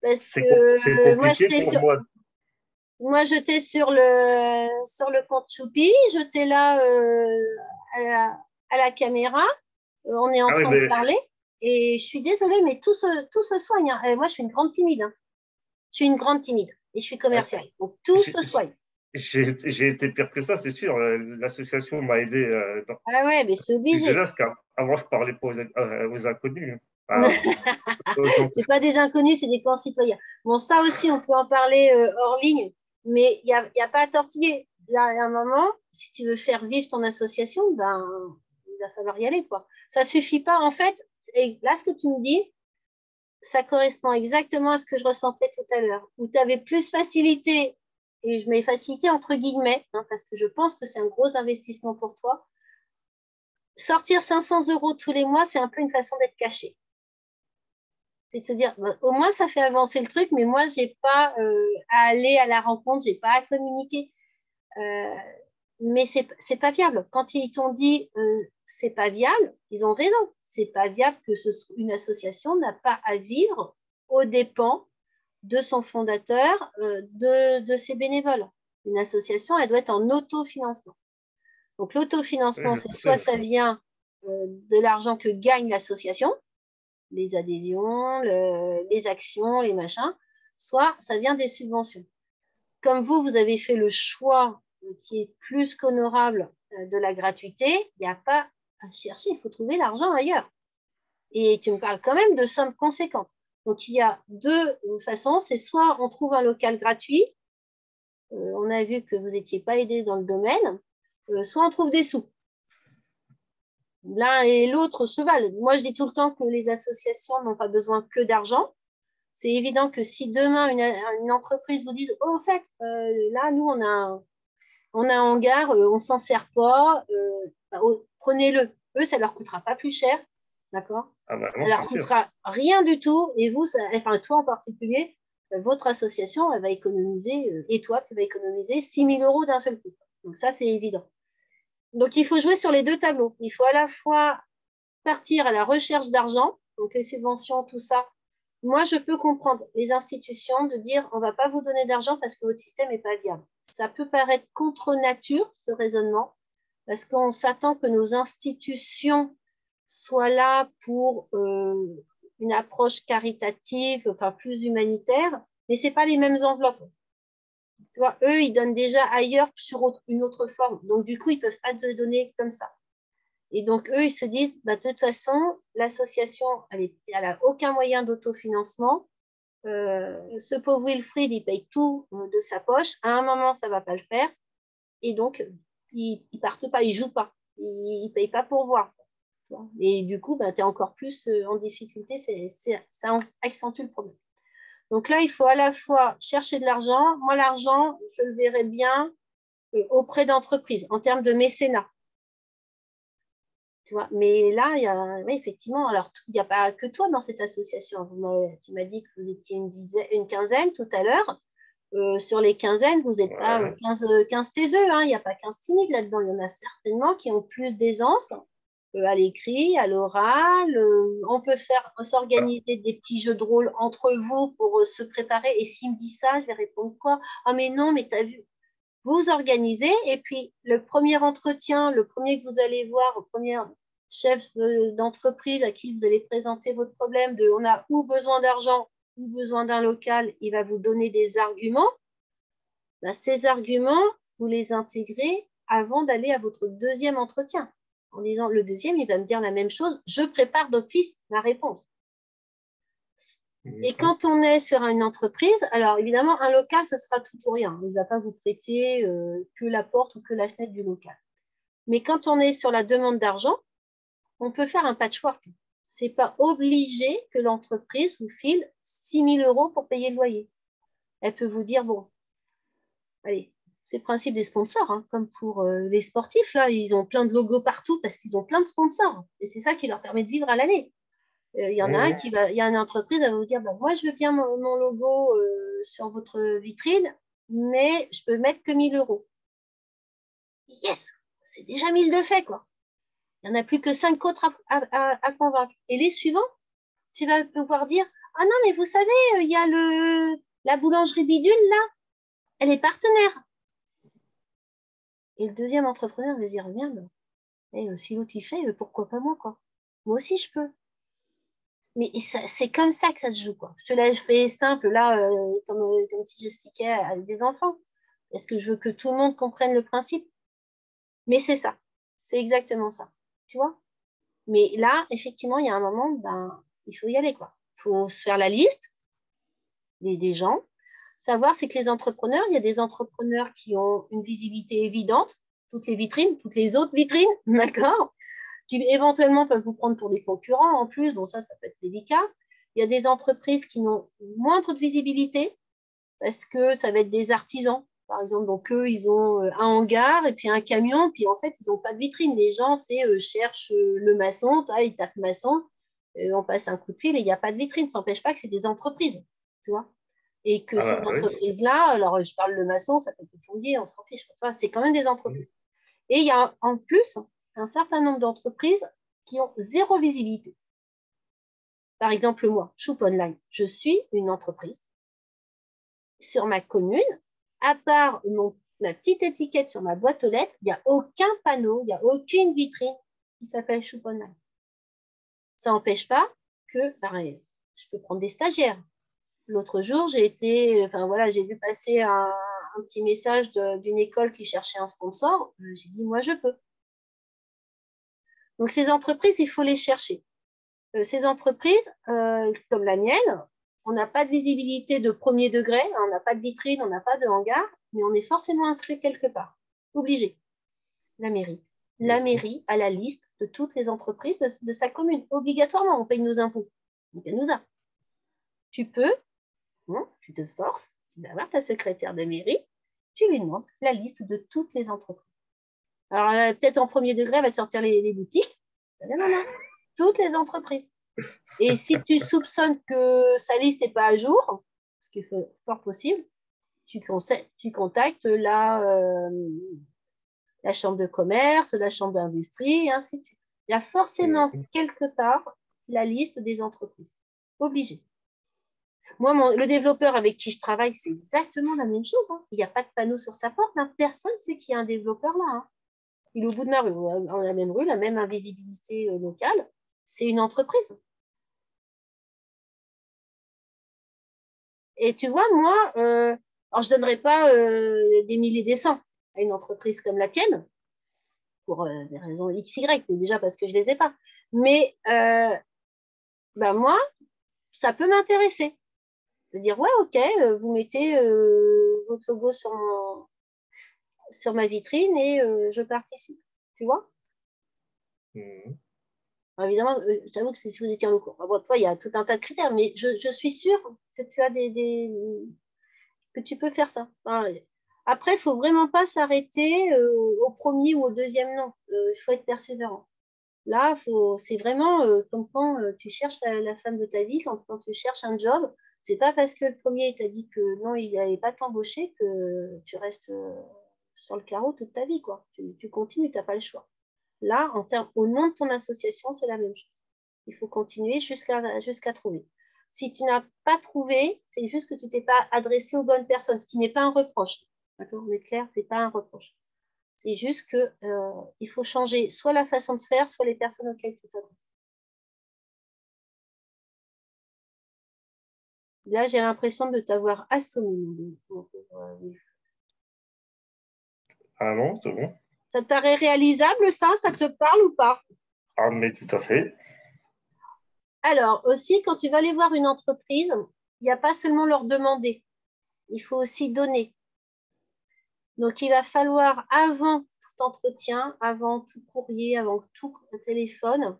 Parce c'est que compliqué pour moi. Moi, j'étais sur le compte Choupi, j'étais là à la caméra, on est en train de parler, et je suis désolée, mais tout se soigne. Hein. Et moi, je suis une grande timide. Hein. Je suis une grande timide, et je suis commerciale. Donc, tout se soigne. J'ai été pire que ça, c'est sûr. L'association m'a aidé. Ah ouais, mais c'est obligé. Avant, je ne parlais pas aux inconnus. C'est pas des inconnus, c'est des concitoyens. Bon, ça aussi, on peut en parler hors ligne, mais il n'y a pas à tortiller. Là, à un moment, si tu veux faire vivre ton association, ben, il va falloir y aller, quoi. Ça suffit pas, en fait. Et là, ce que tu me dis, ça correspond exactement à ce que je ressentais tout à l'heure, où tu avais plus facilité, et je mets facilité entre guillemets, hein, parce que je pense que c'est un gros investissement pour toi. Sortir 500 € tous les mois, c'est un peu une façon d'être caché. C'est de se dire, au moins ça fait avancer le truc, mais moi, je n'ai pas à aller à la rencontre, je n'ai pas à communiquer. Mais ce n'est pas viable. Quand ils t'ont dit c'est pas viable, ils ont raison. C'est pas viable que une association n'a pas à vivre aux dépens de son fondateur, de ses bénévoles. Une association, elle doit être en autofinancement. Donc l'autofinancement, c'est soit ça vient de l'argent que gagne l'association, les adhésions, les actions, les machins, soit ça vient des subventions. Comme vous avez fait le choix qui est plus qu'honorable de la gratuité, il n'y a pas à chercher, il faut trouver l'argent ailleurs. Et tu me parles quand même de sommes conséquentes. Donc, il y a deux façons, c'est soit on trouve un local gratuit, on a vu que vous n'étiez pas aidé dans le domaine, soit on trouve des sous. L'un et l'autre se valent. Moi, je dis tout le temps que les associations n'ont pas besoin que d'argent. C'est évident que si demain, une entreprise vous dise « Oh, au fait, là, nous, on a un hangar, on ne s'en sert pas, prenez-le. » Eux, ça ne leur coûtera pas plus cher, d'accord? Ça ne leur coûtera rien du tout. Et vous, enfin, toi en particulier, votre association, elle va économiser, et toi, tu vas économiser 6 000 € d'un seul coup. Donc ça, c'est évident. Donc, il faut jouer sur les deux tableaux. Il faut à la fois partir à la recherche d'argent, donc les subventions, tout ça. Moi, je peux comprendre les institutions de dire on ne va pas vous donner d'argent parce que votre système n'est pas viable. Ça peut paraître contre nature, ce raisonnement, parce qu'on s'attend que nos institutions soient là pour une approche caritative, enfin plus humanitaire, mais ce n'est pas les mêmes enveloppes. Tu vois, eux, ils donnent déjà ailleurs sur une autre forme. Donc, du coup, ils ne peuvent pas te donner comme ça. Et donc, eux, ils se disent, de toute façon, l'association, elle n'a aucun moyen d'autofinancement. Ce pauvre Wilfried, il paye tout de sa poche. À un moment, ça ne va pas le faire. Et donc, ils ne partent pas, ils ne jouent pas. Ils ne payent pas pour voir. Tu vois. Et du coup, tu es encore plus en difficulté, ça accentue le problème. Donc là, il faut à la fois chercher de l'argent. Moi, l'argent, je le verrais bien auprès d'entreprises en termes de mécénat. Tu vois. Mais là, oui, effectivement, alors il n'y a pas que toi dans cette association. Tu m'as dit que vous étiez une quinzaine tout à l'heure. Sur les quinzaines, vous n'êtes pas 15 taiseux, hein. Il n'y a pas 15 timides là-dedans. Il y en a certainement qui ont plus d'aisance à l'écrit, à l'oral. On peut s'organiser des petits jeux de rôle entre vous pour se préparer. Et s'il me dit ça, je vais répondre quoi? Ah, mais non, mais tu as vu. Vous organisez et puis le premier entretien, le premier que vous allez voir, le premier chef d'entreprise à qui vous allez présenter votre problème de on a ou besoin d'argent ou besoin d'un local, il va vous donner des arguments. Ben, ces arguments, vous les intégrez avant d'aller à votre deuxième entretien. En disant, le deuxième, il va me dire la même chose, je prépare d'office ma réponse. Et quand on est sur une entreprise, alors évidemment, un local, ce sera toujours rien. Il ne va pas vous prêter que la porte ou que la fenêtre du local. Mais quand on est sur la demande d'argent, on peut faire un patchwork. Ce n'est pas obligé que l'entreprise vous file 6 000 € pour payer le loyer. Elle peut vous dire, bon, allez, c'est le principe des sponsors, hein, comme pour les sportifs, là, ils ont plein de logos partout parce qu'ils ont plein de sponsors. Et c'est ça qui leur permet de vivre à l'année. Il y en a il y a une entreprise, elle va vous dire, bah, moi, je veux bien mon logo sur votre vitrine, mais je peux mettre que 1 000 €. Yes, c'est déjà 1 000 de fait, quoi. Il n'y en a plus que 5 autres à convaincre. Et les suivants, tu vas pouvoir dire, ah non, mais vous savez, il y a la boulangerie bidule, là, elle est partenaire. Et le deuxième entrepreneur va dire, merde, si l'autre il fait, pourquoi pas moi, quoi. Moi aussi, je peux. Mais c'est comme ça que ça se joue, quoi. Je te l'ai fait simple, là, comme si j'expliquais à des enfants. Est-ce que je veux que tout le monde comprenne le principe? Mais c'est ça. C'est exactement ça. Tu vois? Mais là, effectivement, il y a un moment, ben, il faut y aller, quoi. Il faut se faire la liste des gens. Savoir, c'est que les entrepreneurs, il y a des entrepreneurs qui ont une visibilité évidente, toutes les vitrines, toutes les autres vitrines, d'accord? Qui éventuellement peuvent vous prendre pour des concurrents en plus, donc ça peut être délicat. Il y a des entreprises qui n'ont moindre de visibilité parce que ça va être des artisans, par exemple. Donc, eux, ils ont un hangar et puis un camion, puis en fait, ils n'ont pas de vitrine. Les gens, cherchent le maçon, ils tapent maçon, on passe un coup de fil et il n'y a pas de vitrine. Ça n'empêche pas que c'est des entreprises, tu vois. Et que ces entreprises-là, alors je parle de maçon, ça peut être plombier, on s'en fiche. C'est quand même des entreprises. Et il y a en plus un certain nombre d'entreprises qui ont zéro visibilité. Par exemple, moi, Choup Online, je suis une entreprise. Sur ma commune, à part ma petite étiquette sur ma boîte aux lettres, il n'y a aucun panneau, il n'y a aucune vitrine qui s'appelle Choup Online. Ça n'empêche pas que, pareil, je peux prendre des stagiaires. L'autre jour, j'ai vu passer un petit message d'une école qui cherchait un sponsor. J'ai dit, moi, je peux. Donc, ces entreprises, il faut les chercher. Ces entreprises, comme la mienne, on n'a pas de visibilité de premier degré, on n'a pas de vitrine, on n'a pas de hangar, mais on est forcément inscrit quelque part. Obligé. La mairie. La mairie a la liste de toutes les entreprises de sa commune. Obligatoirement, on paye nos impôts. Donc, elle nous a. Tu peux, tu te forces, tu vas voir ta secrétaire de mairie, tu lui demandes la liste de toutes les entreprises. Alors, peut-être en premier degré, elle va te sortir les boutiques. Non. Toutes les entreprises. Et si tu soupçonnes que sa liste n'est pas à jour, ce qui est fort possible, tu contactes la chambre de commerce, la chambre d'industrie, et ainsi de suite. Il y a forcément quelque part la liste des entreprises. Obligé. Moi, le développeur avec qui je travaille, c'est exactement la même chose. Hein. Il n'y a pas de panneau sur sa porte. Hein. Personne ne sait qu'il y a un développeur là. Hein. Il est au bout de ma rue, dans la même rue, la même invisibilité locale. C'est une entreprise. Et tu vois, moi, alors je ne donnerais pas des milliers des cents à une entreprise comme la tienne, pour des raisons XY, déjà parce que je ne les ai pas. Mais moi, ça peut m'intéresser. De dire, ouais, ok, vous mettez votre logo sur ma vitrine et je participe. Tu vois? Alors, évidemment, j'avoue que si vous étiez en locaux, bon, toi, il y a tout un tas de critères, mais je suis sûre que tu as que tu peux faire ça. Enfin, après, il ne faut vraiment pas s'arrêter au premier ou au deuxième nom. Il faut être persévérant. Là, c'est vraiment comme quand tu cherches la femme de ta vie, quand tu cherches un job, c'est pas parce que le premier t'a dit que non, il n'allait pas t'embaucher que tu restes sur le carreau toute ta vie, quoi. Tu continues, tu n'as pas le choix. Là, au nom de ton association, c'est la même chose. Il faut continuer jusqu'à trouver. Si tu n'as pas trouvé, c'est juste que tu t'es pas adressé aux bonnes personnes, ce qui n'est pas un reproche. D'accord? On est clair, c'est pas un reproche. C'est juste que il faut changer soit la façon de faire, soit les personnes auxquelles tu t'adresses. Là, j'ai l'impression de t'avoir assommé. Ah non, c'est bon. Ça te paraît réalisable, ça? Ça te parle ou pas? Ah, mais tout à fait. Alors, aussi, quand tu vas aller voir une entreprise, il n'y a pas seulement leur demander, il faut aussi donner. Donc, il va falloir, avant tout entretien, avant tout courrier, avant tout téléphone,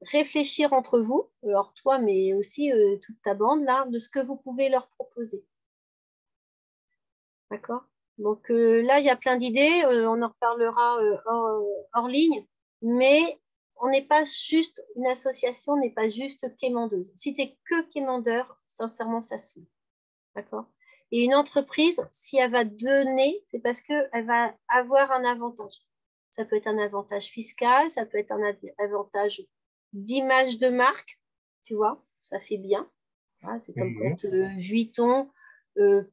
réfléchir entre vous, alors toi, mais aussi toute ta bande, là, de ce que vous pouvez leur proposer. D'accord? Donc là, il y a plein d'idées, on en reparlera hors ligne, mais on n'est pas juste une association, on n'est pas juste quémandeuse. Si tu n'es que quémandeur, sincèrement, ça saoule. D'accord? Et une entreprise, si elle va donner, c'est parce qu'elle va avoir un avantage. Ça peut être un avantage fiscal, ça peut être un avantage d'image de marque, tu vois, ça fait bien. Voilà, c'est comme quand Vuitton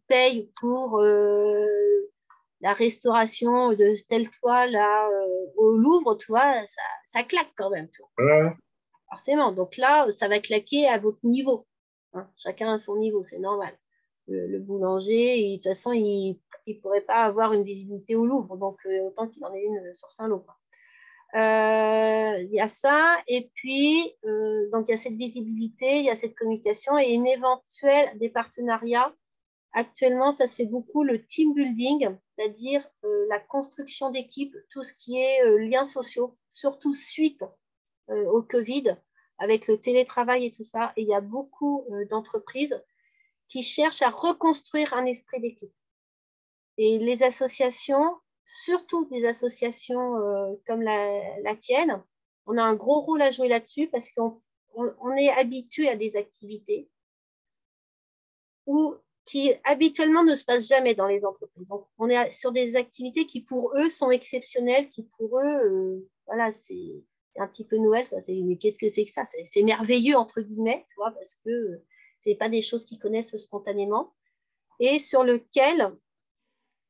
paye pour la restauration de telle toile au Louvre, tu vois, ça claque quand même, tu vois. Forcément. Donc là, ça va claquer à votre niveau. Hein. Chacun à son niveau, c'est normal. Le boulanger, de toute façon, il ne pourrait pas avoir une visibilité au Louvre, donc autant qu'il en ait une sur Saint-Lô. Il y a ça, et puis donc il y a cette visibilité, il y a cette communication et une éventuelle des partenariats. Actuellement, ça se fait beaucoup le team building, c'est-à-dire la construction d'équipe, tout ce qui est liens sociaux, surtout suite au Covid, avec le télétravail et tout ça. Et il y a beaucoup d'entreprises qui cherchent à reconstruire un esprit d'équipe. Et les associations, surtout des associations comme la tienne, on a un gros rôle à jouer là-dessus parce qu'on est habitué à des activités qui habituellement ne se passent jamais dans les entreprises. Donc, on est sur des activités qui pour eux sont exceptionnelles, qui pour eux, voilà, c'est un petit peu Noël. Mais qu'est-ce que c'est que ça? C'est merveilleux, entre guillemets, tu vois, parce que ce n'est pas des choses qu'ils connaissent spontanément et sur lequel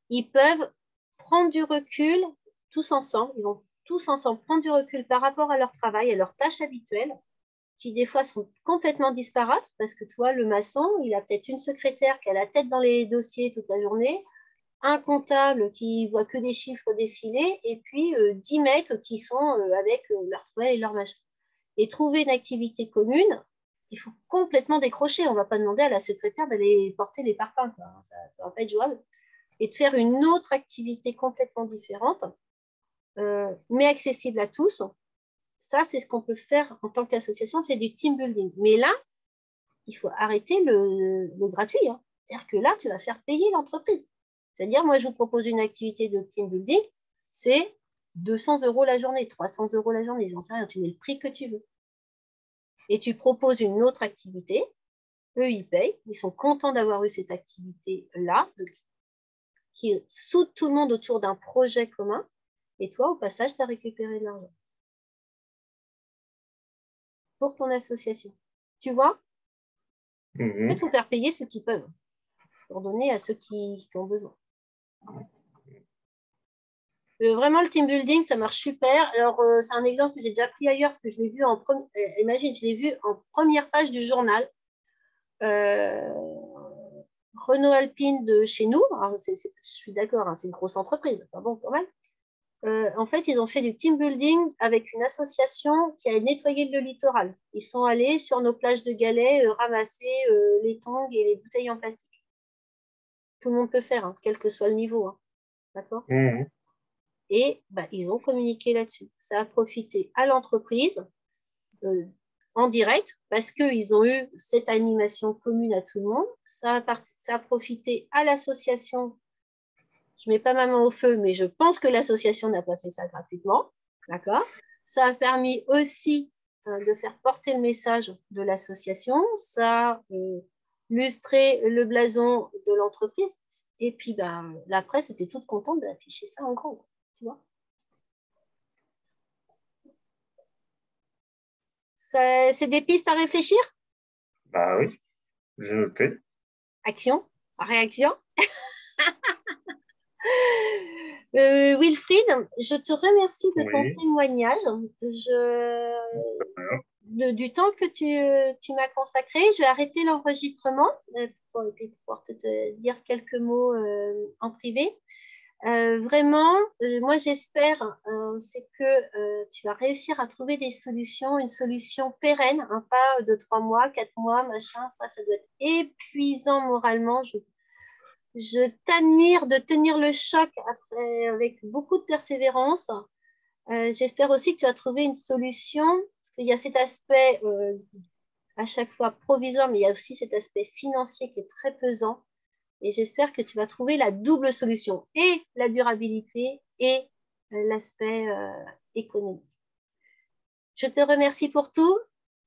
ils peuvent prendre du recul tous ensemble. Ils vont tous ensemble prendre du recul par rapport à leur travail, à leurs tâches habituelles, qui des fois sont complètement disparates, parce que toi, le maçon, il a peut-être une secrétaire qui a la tête dans les dossiers toute la journée, un comptable qui voit que des chiffres défiler, et puis 10 mecs qui sont avec leur toile et leur machin. Et trouver une activité commune, il faut complètement décrocher. On ne va pas demander à la secrétaire d'aller porter les parpaings, quoi. Ça ne va pas être jouable. Et de faire une autre activité complètement différente, mais accessible à tous. Ça, c'est ce qu'on peut faire en tant qu'association, c'est du team building. Mais là, il faut arrêter le gratuit. Hein. C'est-à-dire que là, tu vas faire payer l'entreprise. C'est-à-dire, moi, je vous propose une activité de team building, c'est 200 € la journée, 300 € la journée, j'en sais rien, tu mets le prix que tu veux. Et tu proposes une autre activité, eux, ils payent, ils sont contents d'avoir eu cette activité-là, qui soude tout le monde autour d'un projet commun, et toi, au passage, tu as récupéré de l'argent pour ton association. Tu vois? Il faut faire payer ceux qui peuvent, pour donner à ceux qui ont besoin. Vraiment, le team building, ça marche super. Alors, c'est un exemple que j'ai déjà pris ailleurs, parce que je l'ai vu imagine, je l'ai vu en première page du journal. Renault Alpine de chez nous, alors je suis d'accord, hein, c'est une grosse entreprise, pas bon quand même. En fait, ils ont fait du team building avec une association qui a nettoyé le littoral. Ils sont allés sur nos plages de galets ramasser les tongs et les bouteilles en plastique. Tout le monde peut faire, hein, quel que soit le niveau. Hein. D'accord ? Et bah, ils ont communiqué là-dessus. Ça a profité à l'entreprise en direct parce qu'ils ont eu cette animation commune à tout le monde. Ça a profité à l'association. Je ne mets pas ma main au feu, mais je pense que l'association n'a pas fait ça gratuitement. D'accord. Ça a permis aussi de faire porter le message de l'association. Ça a lustré le blason de l'entreprise. Et puis, ben, la presse était toute contente d'afficher ça en grand. Tu vois. C'est des pistes à réfléchir. Bah oui, j'ai noté. Action, réaction. Wilfried, je te remercie de ton Oui. témoignage. Du temps que tu m'as consacré, je vais arrêter l'enregistrement pour pouvoir te dire quelques mots en privé. Vraiment, moi j'espère c'est que tu vas réussir à trouver des solutions, une solution pérenne, hein, pas de 3 mois, 4 mois, machin, ça doit être épuisant moralement. Je t'admire de tenir le choc après, avec beaucoup de persévérance. J'espère aussi que tu as trouvé une solution, parce qu'il y a cet aspect à chaque fois provisoire, mais il y a aussi cet aspect financier qui est très pesant. Et j'espère que tu vas trouver la double solution, et la durabilité et l'aspect économique. Je te remercie pour tout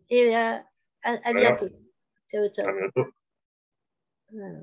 et à Voilà. bientôt. Ciao, À ciao. bientôt. Voilà.